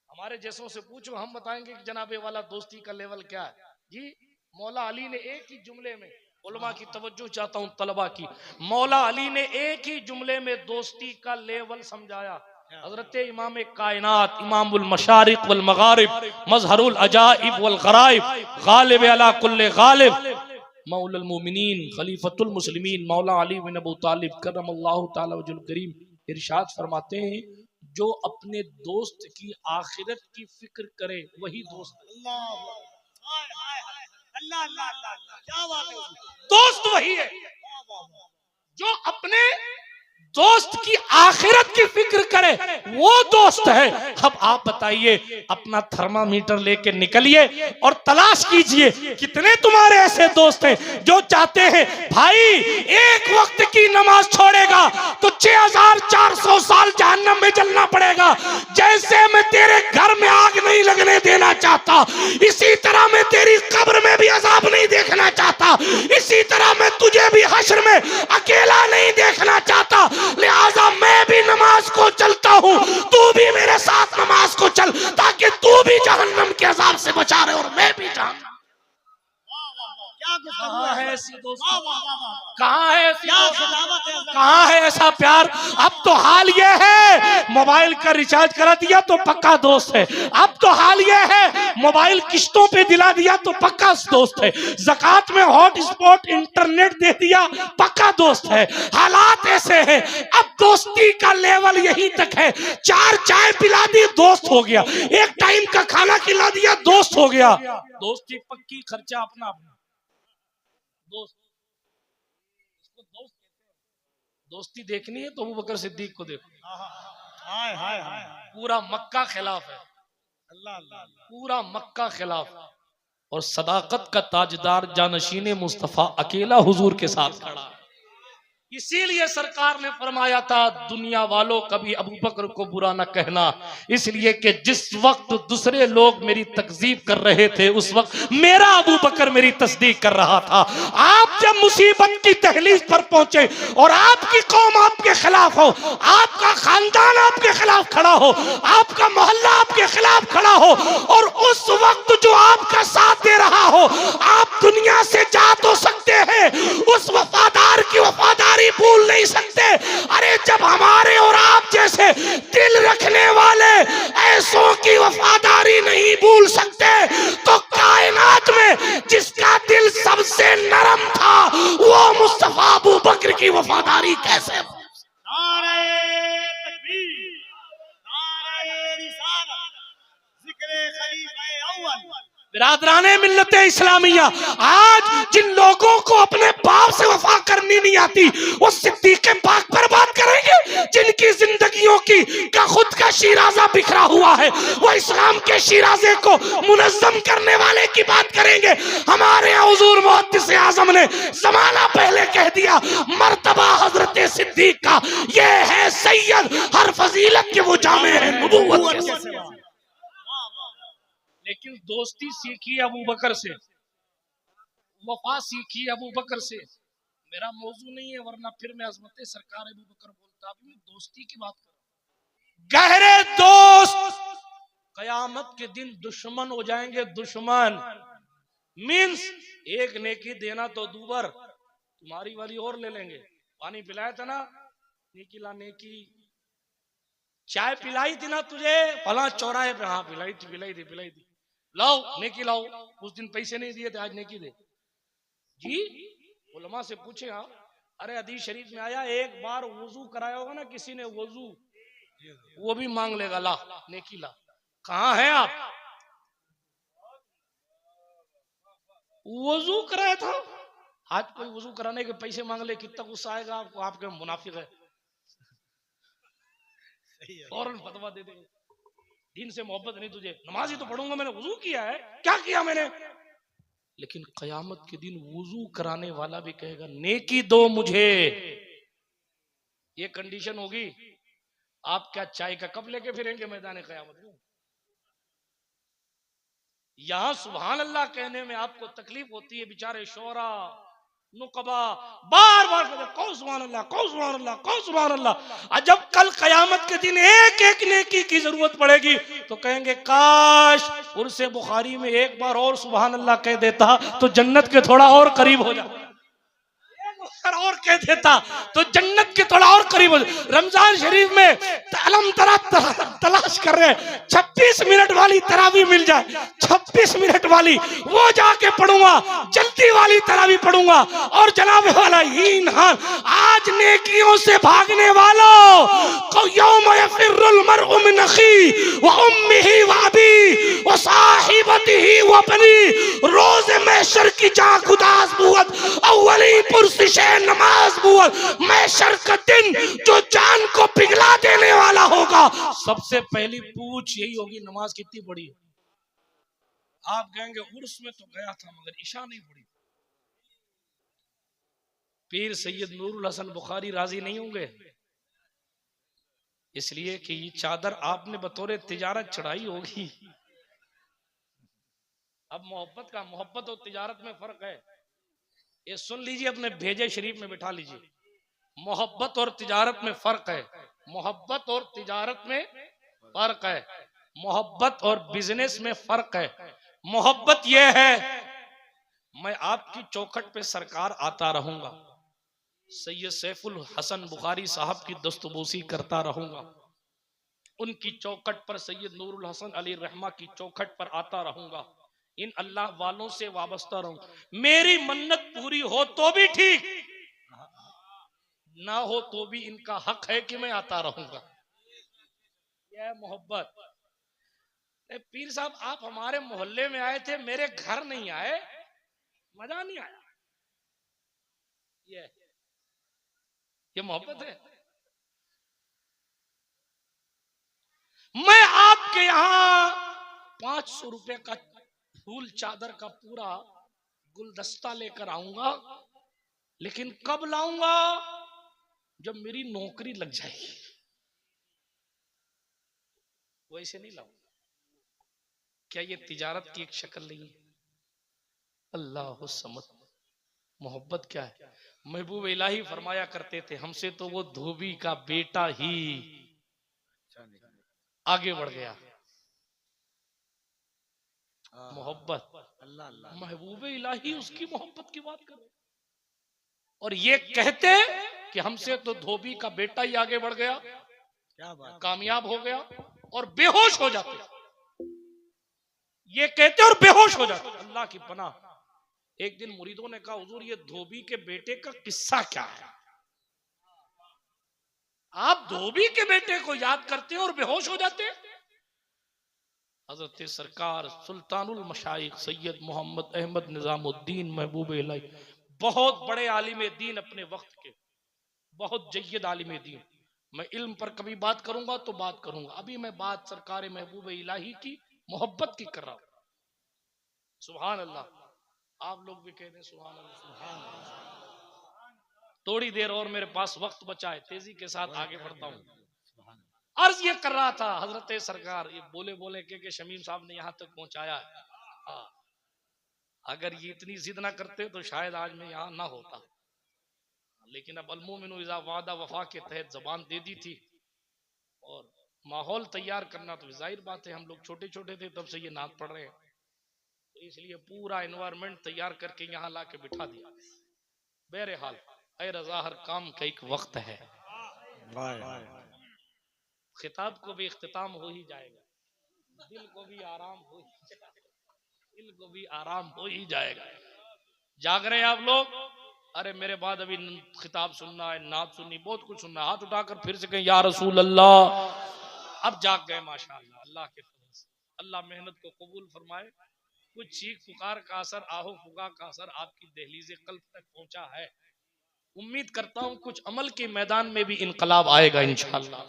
हमारे जैसों से पूछो, हम बताएंगे कि जनाबे वाला दोस्ती का लेवल क्या है। जी मौला अली ने एक ही जुमले में, उलमा की तवज्जो चाहता हूं तलबा की, मौला अली ने एक ही जुमले में दोस्ती का लेवल समझाया। हजरत इमाम कायनात, इमामुल मशारिक वल मगारिब, मजहरुल अजाइब वल गराइब, गालिब अला कुल्ले गालिब, मौलुल मोमिनीन, खलीफतुल मुस्लिमीन, मौला अली बिन अबू तालिब करमल्लाहु तआला वजहुल करीम इरशाद फरमाते हैं, जो अपने दोस्त की आखिरत की फिक्र करे वही दोस्त। दोस्त वही है जो अपने दोस्त की आखिरत की फिक्र करे, वो दोस्त है। अब आप बताइए, अपना थर्मामीटर लेके निकलिए और तलाश कीजिए कितने तुम्हारे ऐसे दोस्त हैं जो चाहते हैं भाई एक वक्त की नमाज छोड़ेगा तो 6400 साल जहन्नम में जलना पड़ेगा। जैसे मैं तेरे घर में आग नहीं लगने देना चाहता, इसी तरह मैं तेरी कब्र में भी अजाब नहीं देखना चाहता, इसी तरह मैं तुझे भी हश्र में अकेला नहीं देखना चाहता। लिहाजा मैं भी नमाज को चलता हूं, तू भी मेरे साथ नमाज को चल, ताकि तू भी जहन्नम के अजाब से बचा रहे और मैं भी जहन्नम। कहाँ है ऐसी दोस्ती, कहाँ है ऐसी दोस्ती, कहाँ है ऐसा प्यार। अब तो हाल ये है मोबाइल का रिचार्ज करा दिया तो पक्का दोस्त है, अब तो हाल ये है मोबाइल किश्तों पे दिला दिया तो पक्का दोस्त है, ज़कात में हॉट स्पॉट इंटरनेट दे दिया पक्का दोस्त है। हालात ऐसे हैं, अब दोस्ती का लेवल यहीं तक है, 4 चाय पिला दी दोस्त हो गया, 1 टाइम का खाना खिला दिया दोस्त हो गया। दोस्ती पक्की, खर्चा अपना अपना। दोस्त, इसको दोस्त कहते हैं। दोस्ती देखनी है तो अबू बकर सिद्दीक को देखो, हाय हाय हाय, पूरा मक्का खिलाफ है, पूरा मक्का खिलाफ, और सदाकत का ताजदार जानशीन मुस्तफा अकेला हुजूर के साथ खड़ा है। इसीलिए सरकार ने फरमाया था, दुनिया वालों कभी अबू बकर को बुरा न कहना, इसलिए कि जिस वक्त दूसरे लोग मेरी तकजीब कर रहे थे उस वक्त मेरा अबू बकर मेरी तस्दीक कर रहा था। आप जब मुसीबत की तहलीज पर पहुंचे और आपकी कौम आपके खिलाफ हो, आपका खानदान आपके खिलाफ खड़ा हो, आपका मोहल्ला आपके खिलाफ खड़ा हो, और उस वक्त जो आपका साथ दे रहा हो, आप दुनिया से जा तो सकते हैं, उस वफादार की वफादारी भूल नहीं सकते। अरे जब हमारे और आप जैसे दिल रखने वाले ऐसों की वफादारी नहीं भूल सकते, तो कायनात में जिसका दिल सबसे नरम था वो मुस्तफा अबू बकर की वफादारी कैसे। नारे तकबीर, नारे रिसालत, जिक्र खलीफे अव्वल। बिरादराने मिल्लते इस्लामिया, आज जिन लोगों को अपने बाप से वफा करनी नहीं आती वो सिद्दीक़ पाक पर बात करेंगे, जिनकी जिंदगियों की का खुद का शिराजा बिखरा हुआ है, वो इस्लाम के शिराजे को मुनज़्ज़म करने वाले की बात करेंगे। हमारे हुजूर मुहद्दिस आज़म ने ज़माना पहले कह दिया, मर्तबा हजरत सिद्दीक़ का ये है सैयद, हर फजीलत के वो जामे है नबूवत के। लेकिन दोस्ती सीखी अबू बकर से, वफा सीखी अबू बकर से। मेरा मौजू नहीं है, वरना फिर मैं अजमत सरकार अबू बकर बोलता, अभी मैं दोस्ती की बात कर रहा हूं। गहरे दोस्त कयामत के दिन दुश्मन हो जाएंगे, दुश्मन मीन्स एक नेकी देना तो दूबर, तुम्हारी वाली और ले लेंगे। पानी पिलाया था ना, नेकी ला नेकी, चाय पिलाई थी ना तुझे फला चौराहे पे, हाँ पिलाई थी, लाओ नेकी लाओ, उस दिन पैसे नहीं दिए थे आज नेकी दे। जी उलमा से पूछे, हाँ अरे हदीस शरीफ में आया, एक बार वजू कराया होगा ना किसी ने वजू, वो भी मांग लेगा ला नेकी ला। कहाँ है आप? वजू कराया था। आज कोई वजू कराने के पैसे मांग ले, कितना गुस्सा आएगा आपको, आपके मुनाफिक है, फौरन फतवा दे देंगे, दीन से मोहब्बत नहीं तुझे, नमाज ही तो पढ़ूंगा, मैंने वजू किया है, क्या किया मैंने। लेकिन कयामत के दिन वजू कराने वाला भी कहेगा नेकी दो मुझे। ये कंडीशन होगी, आप क्या चाय का कप लेके फिरेंगे मैदान कयामत में। यहां सुभान अल्लाह कहने में आपको तकलीफ होती है, बेचारे शोरा नुकबा बार बार कहते कौन सुभान अल्लाह, कौन सुभान अल्लाह, कौन सुभान अल्लाह। जब कल कयामत के दिन एक एक नेकी की जरूरत पड़ेगी तो कहेंगे काश उर्से बुखारी में एक बार और सुभान अल्लाह कह देता तो जन्नत के थोड़ा और करीब हो जाता, और कह देता तो जन्नत के थोड़ा और करीब हो। रमजान शरीफ में अलम तरा तलाश कर रहे, 26 मिनट वाली तरावी मिल जाए, 26 मिनट वाली वो जाके पढ़ूंगा, जल्दी वाली तरावी पढ़ूंगा। और जनाबे वाला हीन हाल, आज नेकियों से भागने वालों को यौम यफिरुल मरउ मिन अखी व उम्मिही व अबी व साहिबतिही व बनी, रोज महशर की जाग उदास बुअत अव्वली पुरसिश नमाज बुअत, महशर का दिन जो जान को पिघला देने वाला होगा, सबसे पहली पूछ यही होगी नमाज कितनी पढ़ी है। आप कहेंगे उर्स में तो गया था मगर इशा नहीं पढ़ी। पीर सैयद नूरुल हसन बुखारी राजी नहीं होंगे, इसलिए कि ये चादर आपने बतौर तिजारत चढ़ाई होगी। अब मोहब्बत और तिजारत में फर्क है, ये सुन लीजिए, अपने भेजे शरीफ में बिठा लीजिए। मोहब्बत और तिजारत में फर्क है, मोहब्बत और तिजारत में फर्क है, मोहब्बत और बिजनेस में फर्क है। मोहब्बत यह है मैं आपकी चौखट पे सरकार आता रहूंगा, सैयद सैफुल हसन बुखारी साहब की दस्तबोसी करता रहूंगा, उनकी चौखट पर सैयद नूरुल हसन अली रहमा की चौखट पर आता रहूंगा, इन अल्लाह वालों से वाबस्ता रहूं। मेरी मन्नत पूरी हो तो भी ठीक, ना हो तो भी इनका हक है कि मैं आता रहूंगा। यह मोहब्बत। पीर साहब आप हमारे मोहल्ले में आए थे, मेरे घर नहीं आए, मजा नहीं आया। ये मोहब्बत है। मैं आपके यहां 500 रुपए का फूल चादर का पूरा गुलदस्ता लेकर आऊंगा, लेकिन कब लाऊंगा, जब मेरी नौकरी लग जाएगी, वैसे नहीं लाऊंगा। क्या ये तिजारत की एक शक्ल नहीं है? अल्लाह समद। मोहब्बत क्या है? महबूब इलाही फरमाया करते थे हमसे तो वो धोबी का बेटा ही आगे बढ़ गया। मोहब्बत, महबूब इलाही उसकी मोहब्बत की बात कर, और ये कहते कि हमसे तो धोबी का बेटा ही आगे बढ़ गया, क्या बात, कामयाब हो गया, और बेहोश हो जाते। ये कहते और बेहोश हो जाते। अल्लाह की पनाह। एक दिन मुरीदों ने कहा हुजूर ये धोबी के बेटे का किस्सा क्या है? आप धोबी के बेटे को याद करते हैं और बेहोश हो जाते हैं। हजरत सरकार सुल्तानुल मशाइख सैयद मोहम्मद अहमद निजामुद्दीन महबूब इलाही, बहुत बड़े आलिम दीन अपने वक्त के, बहुत जय्यद आलिम दीन। मैं इल्म पर कभी बात करूंगा तो बात करूंगा, अभी मैं बात सरकार महबूब इलाही की मोहब्बत की कर रहा हूं। सुभान अल्लाह। आप लोग भी कह रहे सुभान अल्लाह, सुभान अल्लाह। थोड़ी देर और मेरे पास वक्त बचा है, तेजी के साथ आगे बढ़ता हूं। अर्ज ये कर रहा था हजरत सरकार, ये बोले बोले के शमीम साहब ने यहां तक पहुंचाया है। अगर ये इतनी जिद ना करते तो शायद आज मैं यहां ना होता, लेकिन अब अलमुमिनु इज़ा वादा वफा के तहत जबान दे दी थी, और माहौल तैयार करना तो जाहिर बात है, हम लोग छोटे छोटे थे तब से ये नात पढ़ रहे हैं, तो इसलिए पूरा एनवायरनमेंट तैयार करके यहाँ ला के बिठा दिया। बहरहाल ऐ रज़ा हर काम का एक वक्त है। खिताब को भी इख्तिताम हो ही जाएगा, दिल को भी आराम हो ही जाएगा, दिल को भी आराम हो ही जाएगा। जाग रहे हैं आप लोग? अरे मेरे बाद अभी खिताब सुनना है, नात सुननी, बहुत कुछ सुनना है। हाथ उठाकर फिर से कहें या रसूल अल्लाह। अब जाग गए माशाअल्लाह। अल्लाह के फजल से अल्लाह मेहनत को कबूल फरमाए, कुछ चीख पुकार का असर, आहो फुगा का असर आपकी दहलीज़े कल्ब तक पहुंचा है। उम्मीद करता हूं कुछ अमल के मैदान में भी इनकलाब आएगा इंशाअल्लाह।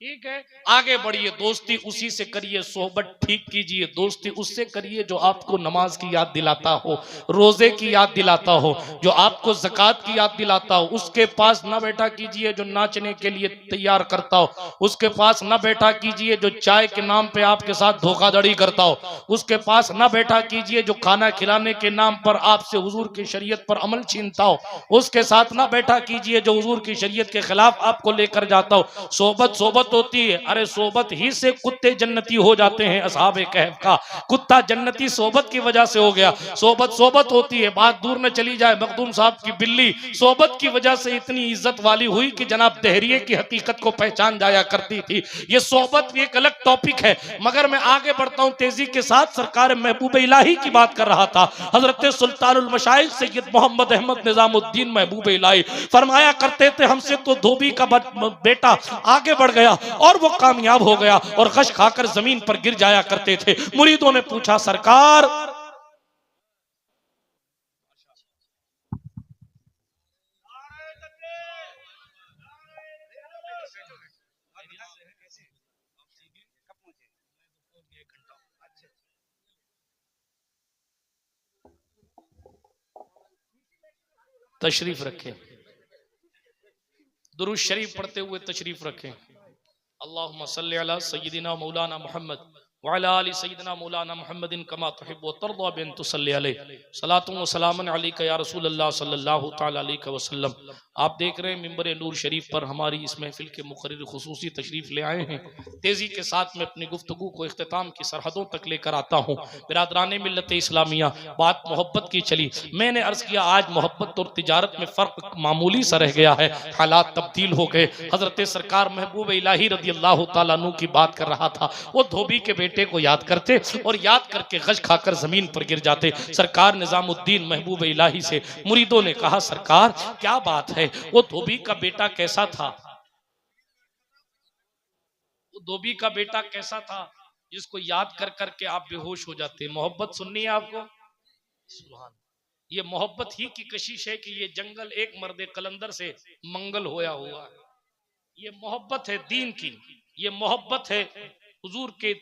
ठीक है, आगे बढ़िए, दोस्ती उसी से करिए, सोहबत ठीक कीजिए, दोस्ती उससे करिए जो आपको नमाज की याद दिलाता हो, रोजे की याद दिलाता हो, जो आपको ज़कात की याद दिलाता हो। उसके पास ना बैठा कीजिए जो नाचने के लिए तैयार करता हो, उसके पास ना बैठा कीजिए जो चाय के नाम पे आपके साथ धोखाधड़ी करता हो, उसके पास ना बैठा कीजिए जो खाना खिलाने के नाम पर आपसे हुजूर की शरीयत पर अमल छीनता हो, उसके साथ ना बैठा कीजिए जो हुजूर की शरीयत के खिलाफ आपको लेकर जाता हो। सोबत सोबत होती है, अरे सोबत ही से कुत्ते जन्नती हो जाते हैं। असहाबे कहफ का कुत्ता जन्नती सोबत की वजह से हो गया। सोबत सोबत होती है, बात दूर न चली जाए, मखदूम साहब की बिल्ली सोबत की वजह से इतनी इज्जत वाली हुई कि जनाब दहरिये की हकीकत को पहचान जाया करती थी। ये सोबत एक अलग टॉपिक है, मगर मैं आगे बढ़ता हूं तेजी के साथ। सरकार महबूब इलाही की बात कर रहा था, हजरत सुल्तानुल मशाइख सैयद मोहम्मद अहमद निजामुद्दीन महबूब इलाही फरमाया करते थे, हमसे तो धोबी का बेटा आगे बढ़ गया और वो कामयाब हो गया, और गश खाकर जमीन पर गिर जाया करते थे। मुरीदों ने पूछा, सरकार तशरीफ रखें, दुरूद शरीफ पढ़ते हुए तशरीफ रखें। अल्लाहुम्मा सल्ली अला सय्यिदिना मौलाना मुहम्मद व अला आलि सय्यिदिना मौलाना मुहम्मदिन कमा तुहिब्बु व तर्दा बिन तुसल्ली अलैहि सलातुन व सलामुन अलैका या रसूलल्लाह सल्लल्लाहु तआला अलैहि वसल्लम। आप देख रहे हैं मिंबर नूर शरीफ पर हमारी इस महफिल के मुकर्रिर खुसूसी तशरीफ ले आए हैं। तेजी के साथ मैं अपनी गुफ्तगू को इख्तिताम की सरहदों तक लेकर आता हूँ। बिरादराने मिल्लत इस्लामिया, बात मोहब्बत की चली, मैंने अर्ज किया आज मोहब्बत और तिजारत में फ़र्क मामूली सा रह गया है, हालात तब्दील हो गए। हजरत सरकार महबूब इलाही रज़ी अल्लाह तआला अन्हु की बात कर रहा था, वो धोबी के बेटे को याद करते और याद करके गश खाकर जमीन पर गिर जाते। सरकार निजामुद्दीन महबूब इलाही से मुरीदों ने कहा, सरकार क्या बात है, वो धोबी का बेटा कैसा था? वो धोबी का बेटा कैसा था जिसको याद कर करके आप बेहोश हो जाते? मोहब्बत सुननी है आपको? सुभान, ये मोहब्बत ही की कशिश है कि ये जंगल एक मर्दे कलंदर से मंगल होया हुआ है। ये मोहब्बत है दीन की, ये मोहब्बत है हुजूर के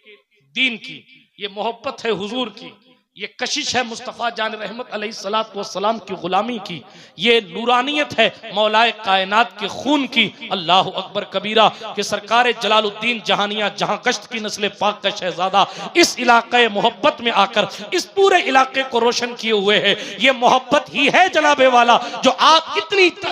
दीन की, ये मोहब्बत है हुजूर की, ये कशिश है मुस्तफ़ा जान रहमत अलैहिस्सलातु वस्सलाम की गुलामी की, ये नूरानियत है मौलाए कायनात के खून की। अल्लाह अकबर कबीरा कि सरकार जलालुद्दीन जहानिया जहां गश्त की नस्ल पाक का शहजादा इस इलाके मोहब्बत में आकर इस पूरे इलाके को रोशन किए हुए है। ये मोहब्बत ही है जनाबे वाला जो आप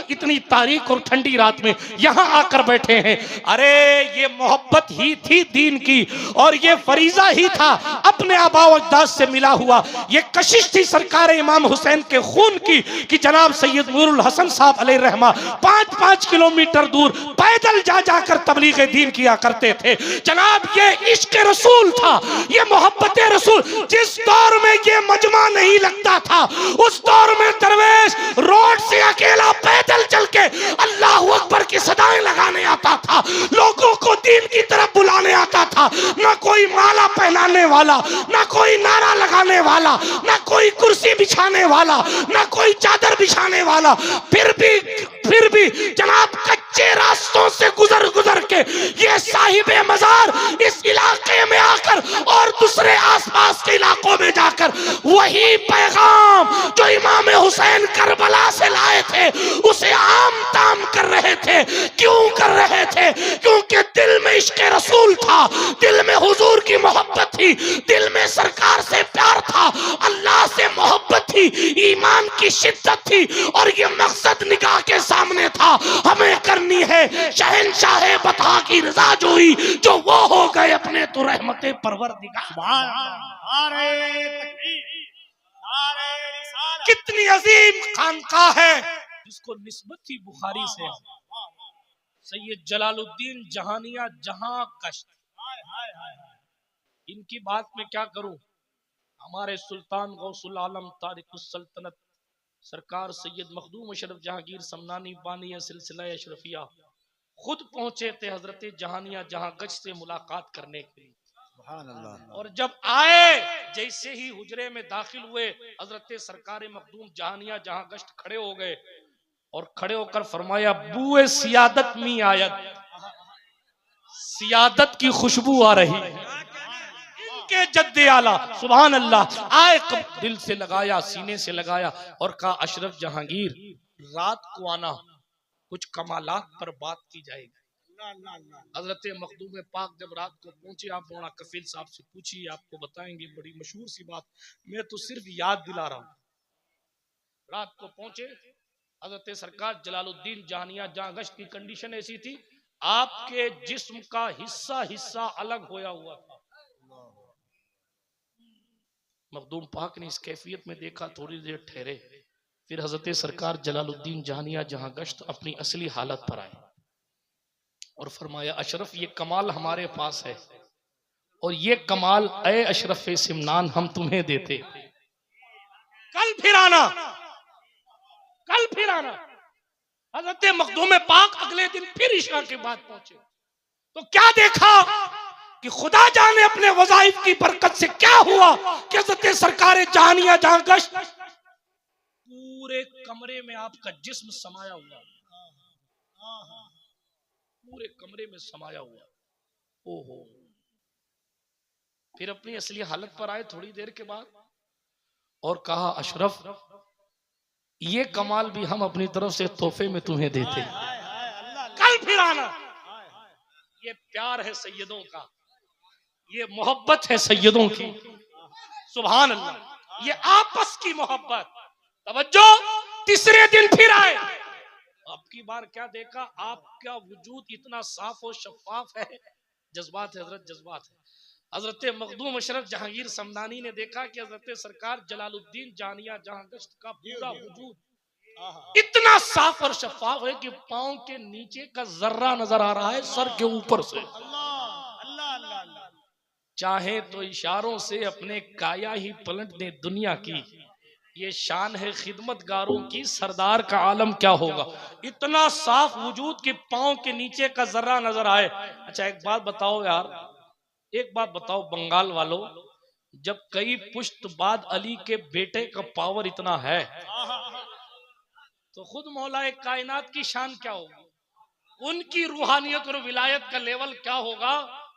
इतनी तारीख और ठंडी रात में यहाँ आकर बैठे हैं। अरे ये मोहब्बत ही थी दीन की, और ये फरीजा ही था अपने आबा व अजदाद से मिला हुआ। ये कशिश थी सरकार इमाम हुसैन के खून की कि जनाब सैयद नूरुल हसन साहब अलैहि रहमा 5-5 किलोमीटर दूर पैदल जा जाकर तबलीग दीन किया करते थे। जनाब ये इश्क रसूल था, ये मोहब्बत रसूल। जिस दौर में ये मजमा नहीं लगता था, उस दौर में दरवेश रोड से अकेला पैदल चल के अल्लाह अकबर की सदाएं लगाने आता था, लोगों को दीन की तरफ बुलाने आता था। ना कोई माला पहनाने वाला, ना कोई नारा लगाने वाला, ना कोई कुर्सी बिछाने वाला, ना कोई चादर बिछाने वाला, फिर भी जनाब कच्चे रास्तों से गुजर गुजर के ये साहिबे मजार इस इलाके में आकर और दूसरे आसपास के इलाकों में जाकर वही पैगाम जो इमाम हुसैन करबला से लाए थे उसे आम ताम कर रहे थे। क्यों कर रहे थे? क्योंकि दिल में इश्क रसूल था, दिल में हुजूर की मोहब्बत थी, दिल में सरकार से प्यार था, अल्लाह से मोहब्बत थी, ईमान की शिद्दत थी, और ये मकसद निगाह के सामने था। हमें करनी है शहंशाह बता की रजा जोई, जो वो हो गए अपने तो रहमते परवरदिगार। कितनी अजीम खानका है जिसको निस्बत थी बुखारी से सैयद जलालुद्दीन जहानिया जहां कश्त। इनकी बात में क्या करूं? हमारे सुल्तान गौसुल आलम तारिकुस सल्तनत सरकार सैयद मखदूम अशरफ जहांगीर समनानी बानी सिलसिला अशरफिया खुद पहुंचे थे हजरत जहानिया जहां गश से मुलाकात करने के लिए। और जब आए, जैसे ही हुजरे में दाखिल हुए, हजरत सरकार मखदूम जहानिया जहां गश्त खड़े हो गए और खड़े होकर फरमाया, बुए सियादत में आयत, सियादत की खुशबू आ रही है, इनके जद्दे आला, सुभान अल्लाह। आए दिल से लगाया, सीने से लगाया और कहा, अशरफ जहांगीर, रात को आना, कुछ कमालात पर बात की जाएगी। हजरत मखदूम पाक जब रात को पहुंचे, आप मौलाना कफील साहब से पूछिए, आपको बताएंगे, बड़ी मशहूर सी बात, मैं तो सिर्फ याद दिला रहा हूं। रात को पहुंचे, हजरत सरकार जलालुद्दीन जहानिया जहां गश्त की कंडीशन ऐसी थी, आपके जिस्म का हिस्सा हिस्सा अलग होया हुआ था। मखदूम पाक ने इस कैफियत में देखा, थोड़ी देर ठहरे, फिर हजरत सरकार जलालुद्दीन जहानिया जहां गश्त अपनी असली हालत पर आए और फरमाया, अशरफ ये कमाल हमारे पास है और ये कमाल ए अशरफ सिमनान हम तुम्हें देते, कल फिर आना, कल फिर आना। हजरत मखदूम पाक अगले दिन फिर इशा के बाद पहुंचे, तो क्या देखा कि खुदा जाने अपने वज़ाइफ की बरकत से क्या हुआ कि हजरत सरकार जहानिया जहां गश्त, पूरे कमरे में आपका जिस्म समाया हुआ, पूरे कमरे में समाया हुआ। ओहो, फिर अपनी असली हालत पर आए थोड़ी देर के बाद और कहा, अशरफ ये कमाल भी हम अपनी तरफ से तोहफे में तुम्हें देते, कल फिर आना। ये प्यार है सैयदों का, ये मोहब्बत है सैयदों की, सुभान अल्लाह, ये आपस की मोहब्बत। तवज्जो, तीसरे दिन फिर आए, अब की बार क्या देखा, आपका वजूद इतना साफ और शफाफ है, जज्बात है हजरत, जज्बात है। हजरत मखदूम अशरफ जहांगीर समदानी ने देखा कि हजरत सरकार जलालुद्दीन जानिया जहां गश्त का पूरा वजूद इतना साफ और शफाफ है कि पांव के नीचे का जर्रा नजर आ रहा है सर के ऊपर से। चाहे तो इशारों से अपने काया ही पलट दे दुनिया की, ये शान है खिदमतगारों की, सरदार का आलम क्या होगा। इतना साफ वजूद कि पांव के नीचे का जर्रा नजर आए। अच्छा एक बात बताओ यार, एक बात बताओ बंगाल वालों, जब कई पुश्त बाद अली के बेटे का पावर इतना है तो खुद मौला कायनात की शान क्या होगी, उनकी रूहानियत और विलायत का लेवल क्या होगा।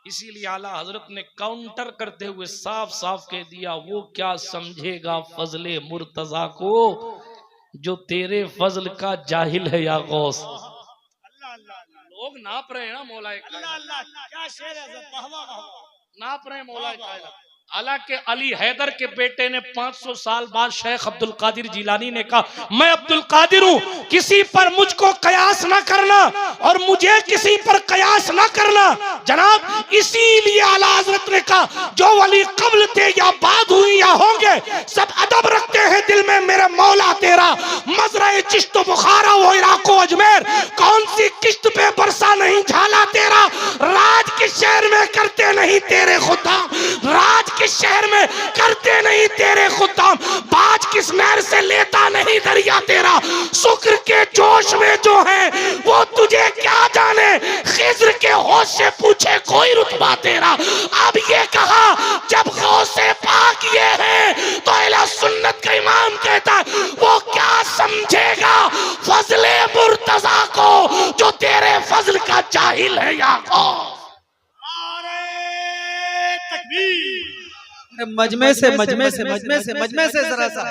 इसीलिए आला हजरत ने काउंटर करते हुए साफ साफ कह दिया, वो क्या समझेगा फजले मुर्तजा को जो तेरे फजल का जाहिल है या गौस। लोग नाप रहे हैं ना मौला नाप रहे हैं मौला कायनात। हालांकि अली हैदर के बेटे ने 500 साल बाद शेख अब्दुल कादिर जिलानी ने कहा, मैं अब्दुल कादिर हूं, किसी पर मुझको कयास ना करना और मुझे किसी पर कयास ना करना जनाब। इसीलिए आला हजरत ने कहा, जो वली कब्ल थे या बाद हुई या होंगे, सब अदब रखते हैं दिल में मेरा मौला तेरा। मजरा चिश्त बुखारा वो इराक अजमेर, कौन सी किश्त पे बरसा नहीं झाला तेरा। राज के शहर में करते नहीं तेरे खुदा, राज के शहर में करते नहीं तेरे खुदाम, बाज किस नहर से लेता नहीं दरिया तेरा। शुक्र के जोश में जो है वो तुझे क्या जाने, खिज्र के होश से पूछे कोई रुतबा तेरा। अब ये कहा जब गौसे पाक ये है तो अहले सुन्नत का इमाम कहता है, वो क्या समझेगा फजले मुर्तजा को जो तेरे फजल का जाहिल है या गौस। मजमे से जरा सा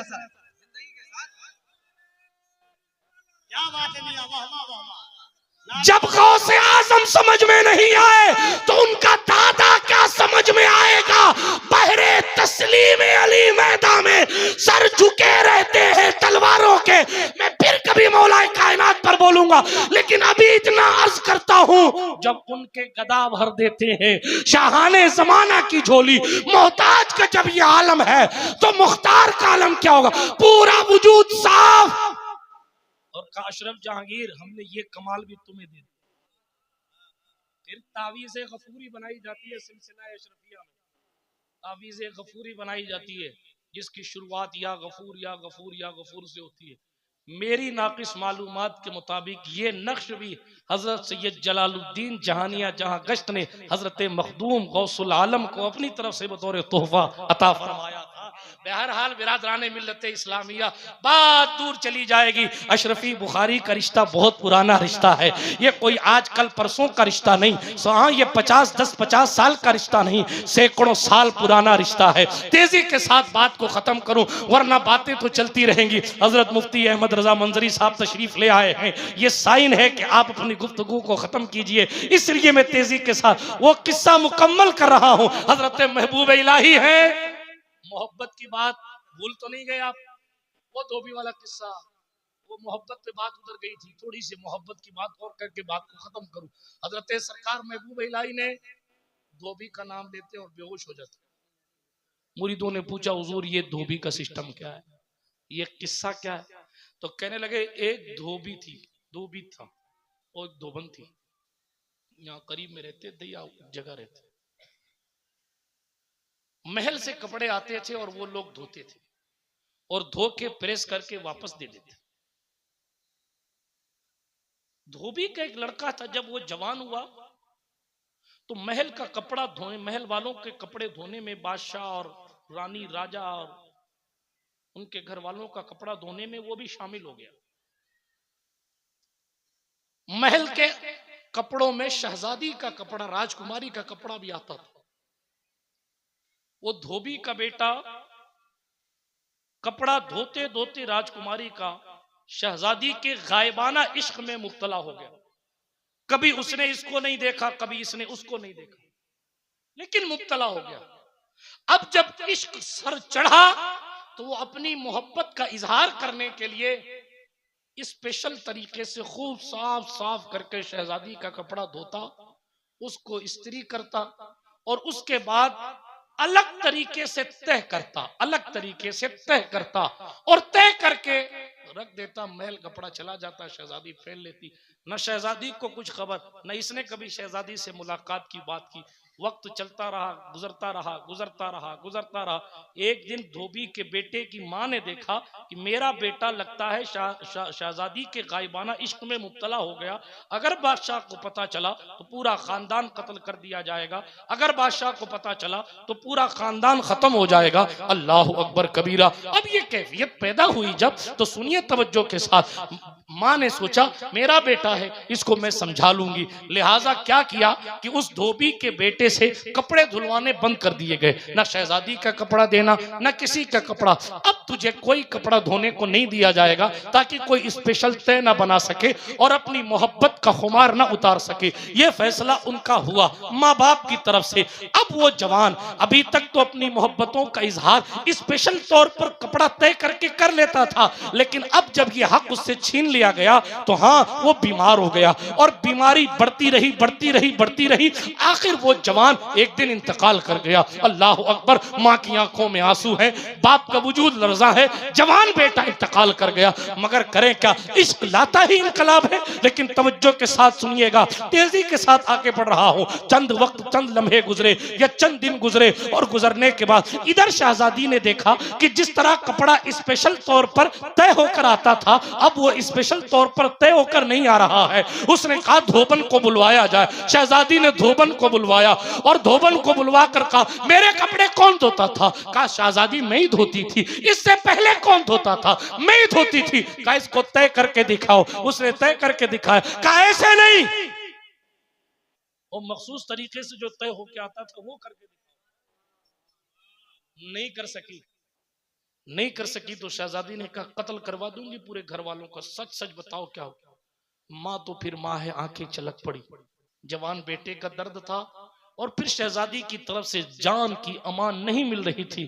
क्या बात है मियां, वाह वाह वाह। जब गौसे आजम समझ में नहीं आए तो उनका दादा क्या समझ में आएगा। बहरे तस्लीम अली मैदान में सर झुके रहते हैं तलवारों के। मैं फिर कभी मौलाए कायनात पर बोलूंगा, लेकिन अभी इतना अर्ज करता हूं, जब उनके गदा भर देते हैं शाहाने जमाना की झोली, मोहताज का जब ये आलम है तो मुख्तार का आलम क्या होगा। पूरा वजूद साफ और का अशरफ जहांगीर, हमने ये कमाल भी तुम्हें दे दिया। फिर तावीज़े गफूरी बनाई जाती है सिलसिला अशरफिया में, तावीज़े गफूरी बनाई जाती है जिसकी शुरुआत या गफूर या गफूर या गफूर से होती है। मेरी नाकिस मालूमात के मुताबिक ये नक्श भी हजरत सैयद जलालुद्दीन जहानिया जहां गश्त ने हजरत मखदूम गौसुल आलम को अपनी तरफ से बतौर तोहफा अता फरमाया था। बहरहाल बिरादराने मिल्लत इस्लामिया, बात दूर चली जाएगी। अशरफी बुखारी का रिश्ता बहुत पुराना रिश्ता है, ये कोई आज कल परसों का रिश्ता नहीं। हाँ, ये 50 साल का रिश्ता नहीं, सैकड़ों साल पुराना रिश्ता है। तेजी के साथ बात को खत्म करूं वरना बातें तो चलती रहेंगी। हजरत मुफ्ती अहमद रजा मंजरी साहब तशरीफ ले आए हैं, ये साइन है कि आप अपनी गुफ्तगू को खत्म कीजिए, इसलिए मैं तेजी के साथ वो किस्सा मुकम्मल कर रहा हूं। हजरत महबूब इलाही है, मोहब्बत की बात भूल तो नहीं गए आप? वो धोबी वाला किस्सा, वो मोहब्बत पे बात उधर गई थी, थोड़ी सी मोहब्बत की बात और करके बात को खत्म करूं। हजरत सरकार महबूब इलाही ने धोबी का नाम लेते और बेहोश हो जाते। मुरीदों ने पूछा, हुजूर ये धोबी का सिस्टम क्या है, ये किस्सा क्या है? तो कहने लगे, एक धोबी थी, धोबी था और एक धोबन थी, यहाँ करीब में रहते, दया जगह रहते। महल से कपड़े आते थे और वो लोग धोते थे और धो के प्रेस करके वापस दे देते। धोबी का एक लड़का था, जब वो जवान हुआ तो महल का कपड़ा धोने, महल वालों के कपड़े धोने में, बादशाह और रानी राजा और उनके घर वालों का कपड़ा धोने में वो भी शामिल हो गया। महल के कपड़ों में शहजादी का कपड़ा, राजकुमारी का कपड़ा भी आता था। वो धोबी का बेटा कपड़ा धोते धोते राजकुमारी का शहजादी के गायबाना इश्क में मुब्तला हो गया। कभी उसने इसको नहीं देखा, कभी इसने उसको नहीं देखा, लेकिन मुब्तला हो गया। अब जब इश्क सर चढ़ा तो वो अपनी मोहब्बत का इजहार करने के लिए स्पेशल तरीके से खूब साफ साफ करके शहजादी का कपड़ा धोता, उसको इस्त्री करता और उसके बाद अलग तरीके से तह करता, अलग तरीके से तह करता और तय करके रख देता। महल कपड़ा चला जाता, शहजादी फैल लेती। न शहजादी को कुछ खबर, न इसने कभी शहजादी से मुलाकात की बात की। वक्त चलता रहा, गुजरता रहा, गुजरता रहा, गुजरता रहा। एक दिन धोबी के बेटे की मां ने देखा कि मेरा बेटा लगता है शहजादी के गायबाना इश्क में मुब्तला हो गया। अगर बादशाह को पता चला तो पूरा खानदान कत्ल कर दिया जाएगा, अगर बादशाह को पता चला तो पूरा खानदान खत्म हो जाएगा। अल्लाह अकबर कबीरा। अब ये कैफियत पैदा हुई जब, तो सुनिए तवज्जो के साथ। मां ने सोचा मेरा बेटा है, इसको मैं समझा लूंगी। लिहाजा क्या किया कि उस धोबी के बेटे से कपड़े धुलवाने बंद कर दिए गए। ना शहजादी का कपड़ा देना, ना किसी का कपड़ा। अब तुझे कोई कपड़ा धोने को नहीं दिया जाएगा ताकि कोई स्पेशल तय ना बना सके और अपनी मोहब्बत का खुमार ना उतार सके। यह फैसला उनका हुआ माँ बाप की तरफ से। अब वो जवान अभी तक तो अपनी मोहब्बतों का इजहार स्पेशल तौर पर कपड़ा तय करके कर लेता था, लेकिन अब जब ये हक उससे छीन लिया गया तो हाँ, वो बीमार हो गया और बीमारी बढ़ती रही, बढ़ती रही, बढ़ती रही। आखिर वो जवान एक दिन इंतकाल कर गया। अल्लाह अकबर। माँ की आंखों में आंसू है, बाप का वजूद लर्जा है, जवान बेटा इंतकाल कर गया। मगर करें क्या, इश्क लाता ही इनकलाब है। लेकिन तवज्जो के साथ सुनिएगा, तेजी के साथ आगे बढ़ रहा हूँ। चंद वक्त, चंद लम्हे गुजरे या चंद दिन गुजरे और गुजरने के बाद इधर शहजादी ने देखा कि जिस तरह कपड़ा स्पेशल तौर पर तय होकर आता था, अब वो स्पेशल तौर पर तय होकर नहीं आ रहा है। उसने कहा धोबन को बुलवाया जाए। शहजादी ने धोबन को बुलवाया और धोबन को बुलवा कर कहा मेरे कपड़े कौन धोता था? कहा शहजादी मैं ही धोती थी। इससे पहले कौन धोता था? मैं ही धोती थी। कहा इसको तय करके दिखाओ। उसने तय करके दिखाया। कहा ऐसे नहीं, वो मखसूस तरीके से जो तय होके आता था वो करके दिखाओ। नहीं कर सकी, नहीं कर सकी तो शहजादी ने कहा कत्ल करवा दूंगी पूरे घर वालों का। सच सच बताओ क्या हो? माँ तो फिर माँ है, आंखें चलक पड़ी। जवान बेटे का दर्द था और फिर शहजादी की तरफ से जान की अमान नहीं मिल रही थी,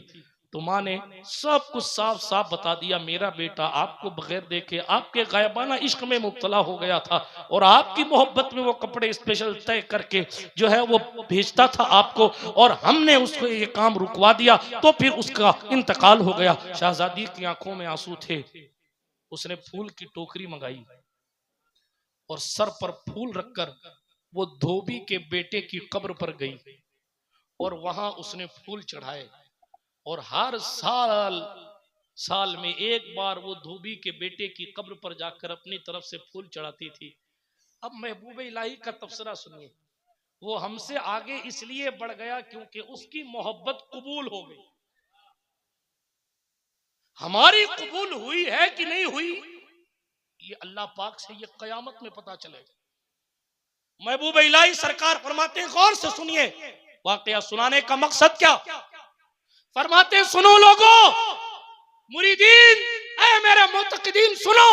तो माँ ने सब कुछ साफ साफ बता दिया। मेरा बेटा आपको बगैर देखे आपके गायबाना इश्क में मुब्तला हो गया था और आपकी मोहब्बत में वो कपड़े स्पेशल तय करके जो है वो भेजता था आपको, और हमने उसको ये काम रुकवा दिया तो फिर उसका इंतकाल हो गया। शहजादी की आंखों में आंसू थे। उसने फूल की टोकरी मंगाई और सर पर फूल रखकर वो धोबी के बेटे की कब्र पर गई और वहां उसने फूल चढ़ाए। और हर साल साल में एक बार वो धोबी के बेटे की कब्र पर जाकर अपनी तरफ से फूल चढ़ाती थी। अब महबूब इलाही का तबसरा सुनिए, वो हमसे आगे इसलिए बढ़ गया क्योंकि उसकी मोहब्बत कबूल हो गई। हमारी कबूल हुई है कि नहीं हुई, ये अल्लाह पाक से ये कयामत में पता चलेगा। महबूब इलाही सरकार फरमाते हैं, गौर से सुनिए, वाकया सुनाने का मकसद क्या। फरमाते हैं, सुनो लोगों, मुरीदीन, ऐ मेरे मुतक़िदीन सुनो,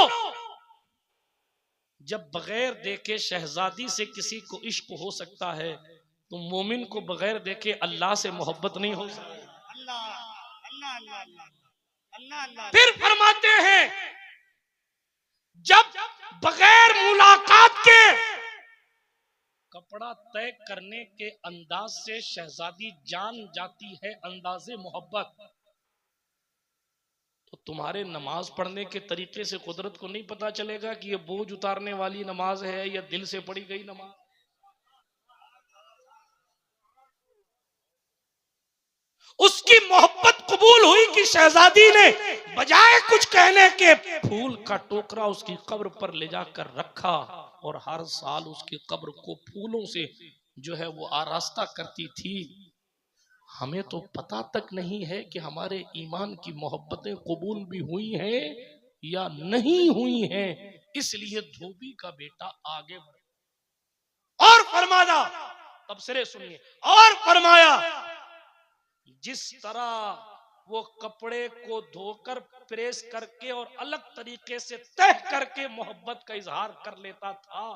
जब बगैर देखे शहजादी से किसी को इश्क हो सकता है तो मोमिन को बगैर देखे अल्लाह से मोहब्बत नहीं हो सकती। अल्लाह अल्लाह अल्लाह अल्लाह अल्लाह। फिर फरमाते हैं, जब बगैर मुलाकात के कपड़ा तय करने के अंदाज से शहजादी जान जाती है अंदाज़े मोहब्बत, तो तुम्हारे नमाज पढ़ने के तरीके से कुदरत को नहीं पता चलेगा कि ये बोझ उतारने वाली नमाज है या दिल से पढ़ी गई नमाज। उसकी मोहब्बत कबूल हुई कि शहजादी ने बजाय कुछ कहने के फूल का टोकरा उसकी कब्र पर ले जाकर रखा और हर साल उसकी कब्र को फूलों से जो है वो आरास्ता करती थी। हमें तो पता तक नहीं है कि हमारे ईमान की मोहब्बतें कबूल भी हुई हैं या नहीं हुई हैं, इसलिए धोबी का बेटा आगे बढ़ा और फरमाया, तबसरे सुनिए, और फरमाया, जिस तरह वो कपड़े को धोकर प्रेस करके और अलग तरीके से तह करके मोहब्बत का इजहार कर लेता था,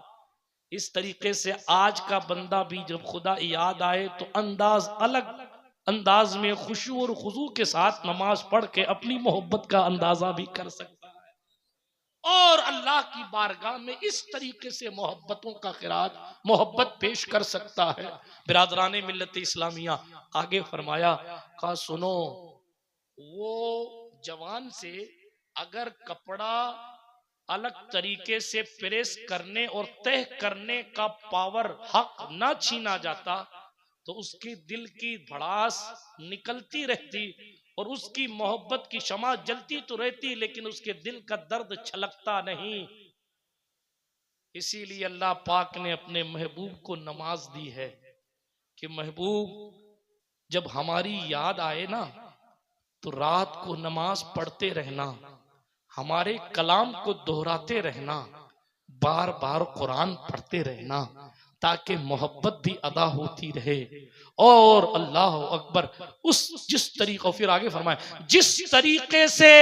इस तरीके से आज का बंदा भी जब खुदा याद आए तो अंदाज अलग अंदाज में खुशू और खुजू के साथ नमाज पढ़ के अपनी मोहब्बत का अंदाजा भी कर सकता है और अल्लाह की बारगाह में इस तरीके से मोहब्बतों का खिराज मोहब्बत पेश कर सकता है। बिरादराने मिल्लत इस्लामिया, आगे फरमाया, कहा सुनो, वो जवान से अगर कपड़ा अलग तरीके से प्रेस करने और तह करने का पावर हक ना छीना जाता तो उसकी दिल की भड़ास निकलती रहती और उसकी मोहब्बत की शमा जलती तो रहती, लेकिन उसके दिल का दर्द छलकता नहीं। इसीलिए अल्लाह पाक ने अपने महबूब को नमाज दी है कि महबूब, जब हमारी याद आए ना तो रात को नमाज पढ़ते रहना, हमारे कलाम को दोहराते रहना, बार बार कुरान पढ़ते रहना, ताकि मोहब्बत भी अदा होती रहे। और अल्लाह अकबर, उस जिस तरीके, फिर आगे फरमाए, जिस तरीके से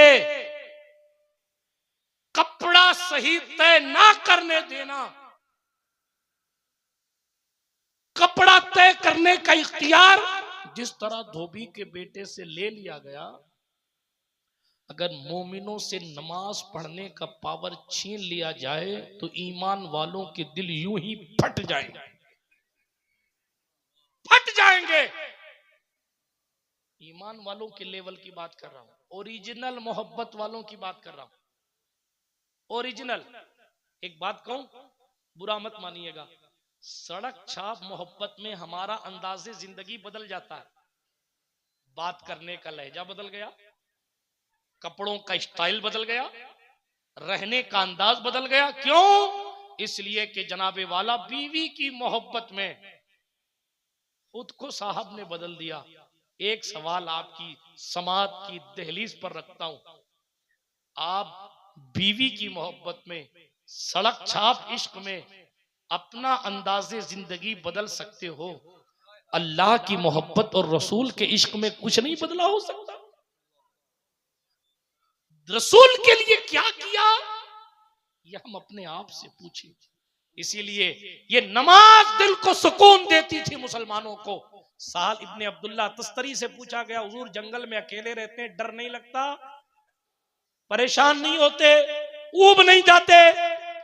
कपड़ा सही तय ना करने देना, कपड़ा तय करने का इख्तियार जिस तरह धोबी के बेटे से ले लिया गया, अगर मोमिनों से नमाज पढ़ने का पावर छीन लिया जाए तो ईमान वालों के दिल यूं ही फट जाएंगे, फट जाएंगे। ईमान वालों के लेवल की बात कर रहा हूं, ओरिजिनल मोहब्बत वालों की बात कर रहा हूं, ओरिजिनल। एक बात कहूं, बुरा मत मानिएगा, सड़क छाप मोहब्बत में हमारा अंदाजे जिंदगी बदल जाता है। बात करने का लहजा बदल गया, कपड़ों का स्टाइल बदल गया, रहने का अंदाज बदल गया। क्यों? इसलिए कि जनाबे वाला बीवी की मोहब्बत में खुद को साहब ने बदल दिया। एक सवाल आपकी समात की दहलीज पर रखता हूं, आप बीवी की मोहब्बत में, सड़क छाप इश्क में अपना अंदाजे जिंदगी बदल सकते हो, अल्लाह की मोहब्बत और रसूल के इश्क में कुछ नहीं बदला हो सकता। रसूल के लिए क्या किया, यह हम अपने आप से पूछें। इसीलिए ये नमाज दिल को सुकून देती थी मुसलमानों को। साल इब्ने अब्दुल्ला तस्तरी से पूछा गया, हुजूर जंगल में अकेले रहते हैं, डर नहीं लगता, परेशान नहीं होते, ऊब नहीं जाते?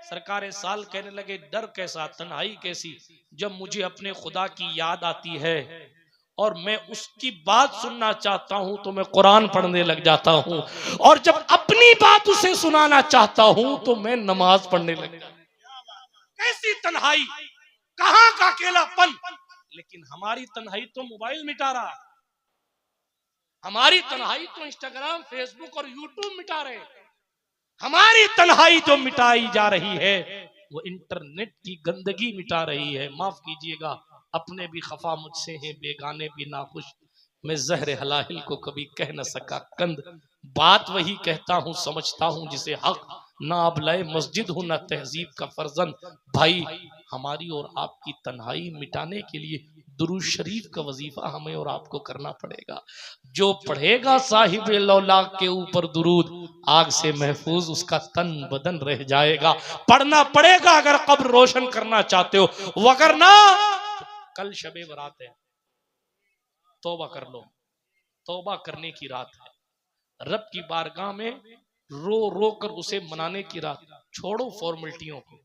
सरकारे साल कहने लगे, डर कैसा, तन्हाई कैसी, जब मुझे अपने खुदा की याद आती है और मैं उसकी बात सुनना चाहता हूं तो मैं कुरान पढ़ने लग जाता हूं, और जब अपनी बात उसे सुनाना चाहता हूं तो मैं नमाज पढ़ने लग जाता हूं। कैसी तन्हाई, कहां का अकेलापन। लेकिन हमारी तन्हाई तो मोबाइल मिटा रहा है, हमारी तन्हाई तो इंस्टाग्राम, फेसबुक और यूट्यूब मिटा रहे हैं। हमारी तन्हाई जो मिटाई जा रही है वो इंटरनेट की गंदगी मिटा रही है। माफ कीजिएगा, अपने भी खफा मुझसे हैं, बेगाने भी नाखुश। मैं जहर हलाहिल को कभी कह न सका कंद, बात वही कहता हूँ समझता हूँ जिसे हक, ना अबलाए मस्जिद हूँ ना तहजीब का फर्जंद। भाई, हमारी और आपकी तन्हाई मिटाने के लिए दुरूद शरीफ का वजीफा हमें और आपको करना पड़ेगा। जो पढ़ेगा साहिब लौला के ऊपर दुरूद, आग से महफूज उसका तन बदन रह जाएगा। पढ़ना पड़ेगा अगर कब्र रोशन करना चाहते हो, वगरना कल शबे बरात है, तौबा कर लो। तौबा करने की रात है, रब की बारगाह में रो रो कर उसे मनाने की रात। छोड़ो फॉर्मेलिटियों को,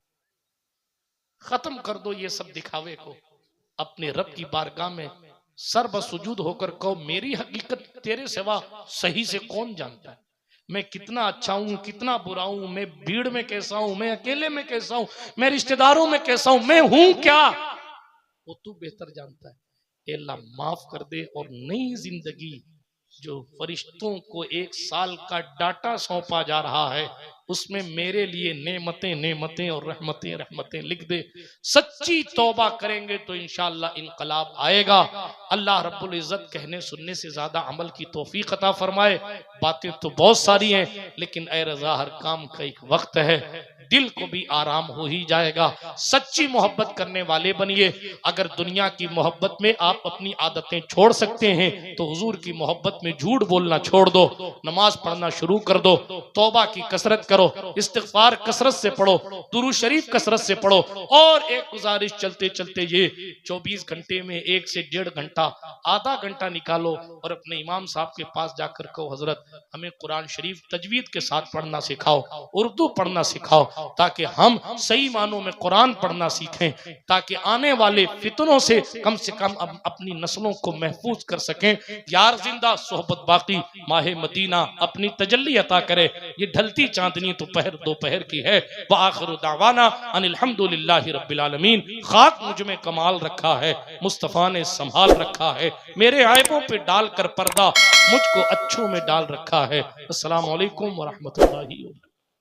खत्म कर दो ये सब दिखावे को। अपने रब की बारगाह में सर्वसुजूद होकर कहो, मेरी हकीकत तेरे सिवा सही से कौन जानता है। मैं कितना अच्छा हूं, कितना बुरा हूं, मैं भीड़ में कैसा हूं, मैं अकेले में कैसा हूं, मैं रिश्तेदारों में कैसा हूं, मैं हूं क्या, वो तू बेहतर जानता है। अल्लाह माफ कर दे। और नई जिंदगी जो फरिश्तों को 1 साल का डाटा सौंपा जा रहा है, उसमें मेरे लिए नेमतें नेमतें और रहमतें रहमतें लिख दे। सच्ची तौबा करेंगे तो इंशाअल्लाह इनकलाब आएगा। अल्लाह रब्बुल इज्जत कहने सुनने से ज्यादा अमल की तौफीक अता फरमाए। बातें तो बहुत सारी हैं, लेकिन ए रज़ा हर काम का एक वक्त है। दिल को भी आराम हो ही जाएगा। सच्ची मोहब्बत करने वाले बनिए। अगर दुनिया की मोहब्बत में आप अपनी आदतें छोड़ सकते हैं तो हुजूर की मोहब्बत में झूठ बोलना छोड़ दो, नमाज पढ़ना शुरू कर दो, तौबा की कसरत करो, इस्तिगफार कसरत से पढ़ो, दुरूद शरीफ कसरत से पढ़ो। और एक गुजारिश चलते चलते, ये 24 घंटे में 1 से 1.5 घंटा, आधा घंटा निकालो और अपने इमाम साहब के पास जाकर कहो, हजरत हमें कुरान शरीफ तजवीद के साथ पढ़ना सिखाओ, उर्दू पढ़ना सिखाओ, ताकि हम सही मानों में कुरान पढ़ना सीखें, ताकि आने वाले फितनों से कम अपनी नस्लों को महफूज कर सकें। यार जिंदा सोहबत बाकी, माहे मदीना अपनी तजल्ली अता करे। ये ढलती चांदनी तो दोपहर की है। व आखिरु दावाना अनिल हम्दुलिल्लाहि रब्बिल आलमीन। खाक मुझ में कमाल रखा है, मुस्तफा ने संभाल रखा है, मेरे आयबों पे डालकर पर्दा मुझको अच्छों में डाल रखा है। अस्सलामु अलैकुम व रहमतुल्लाहि व बरकातहू।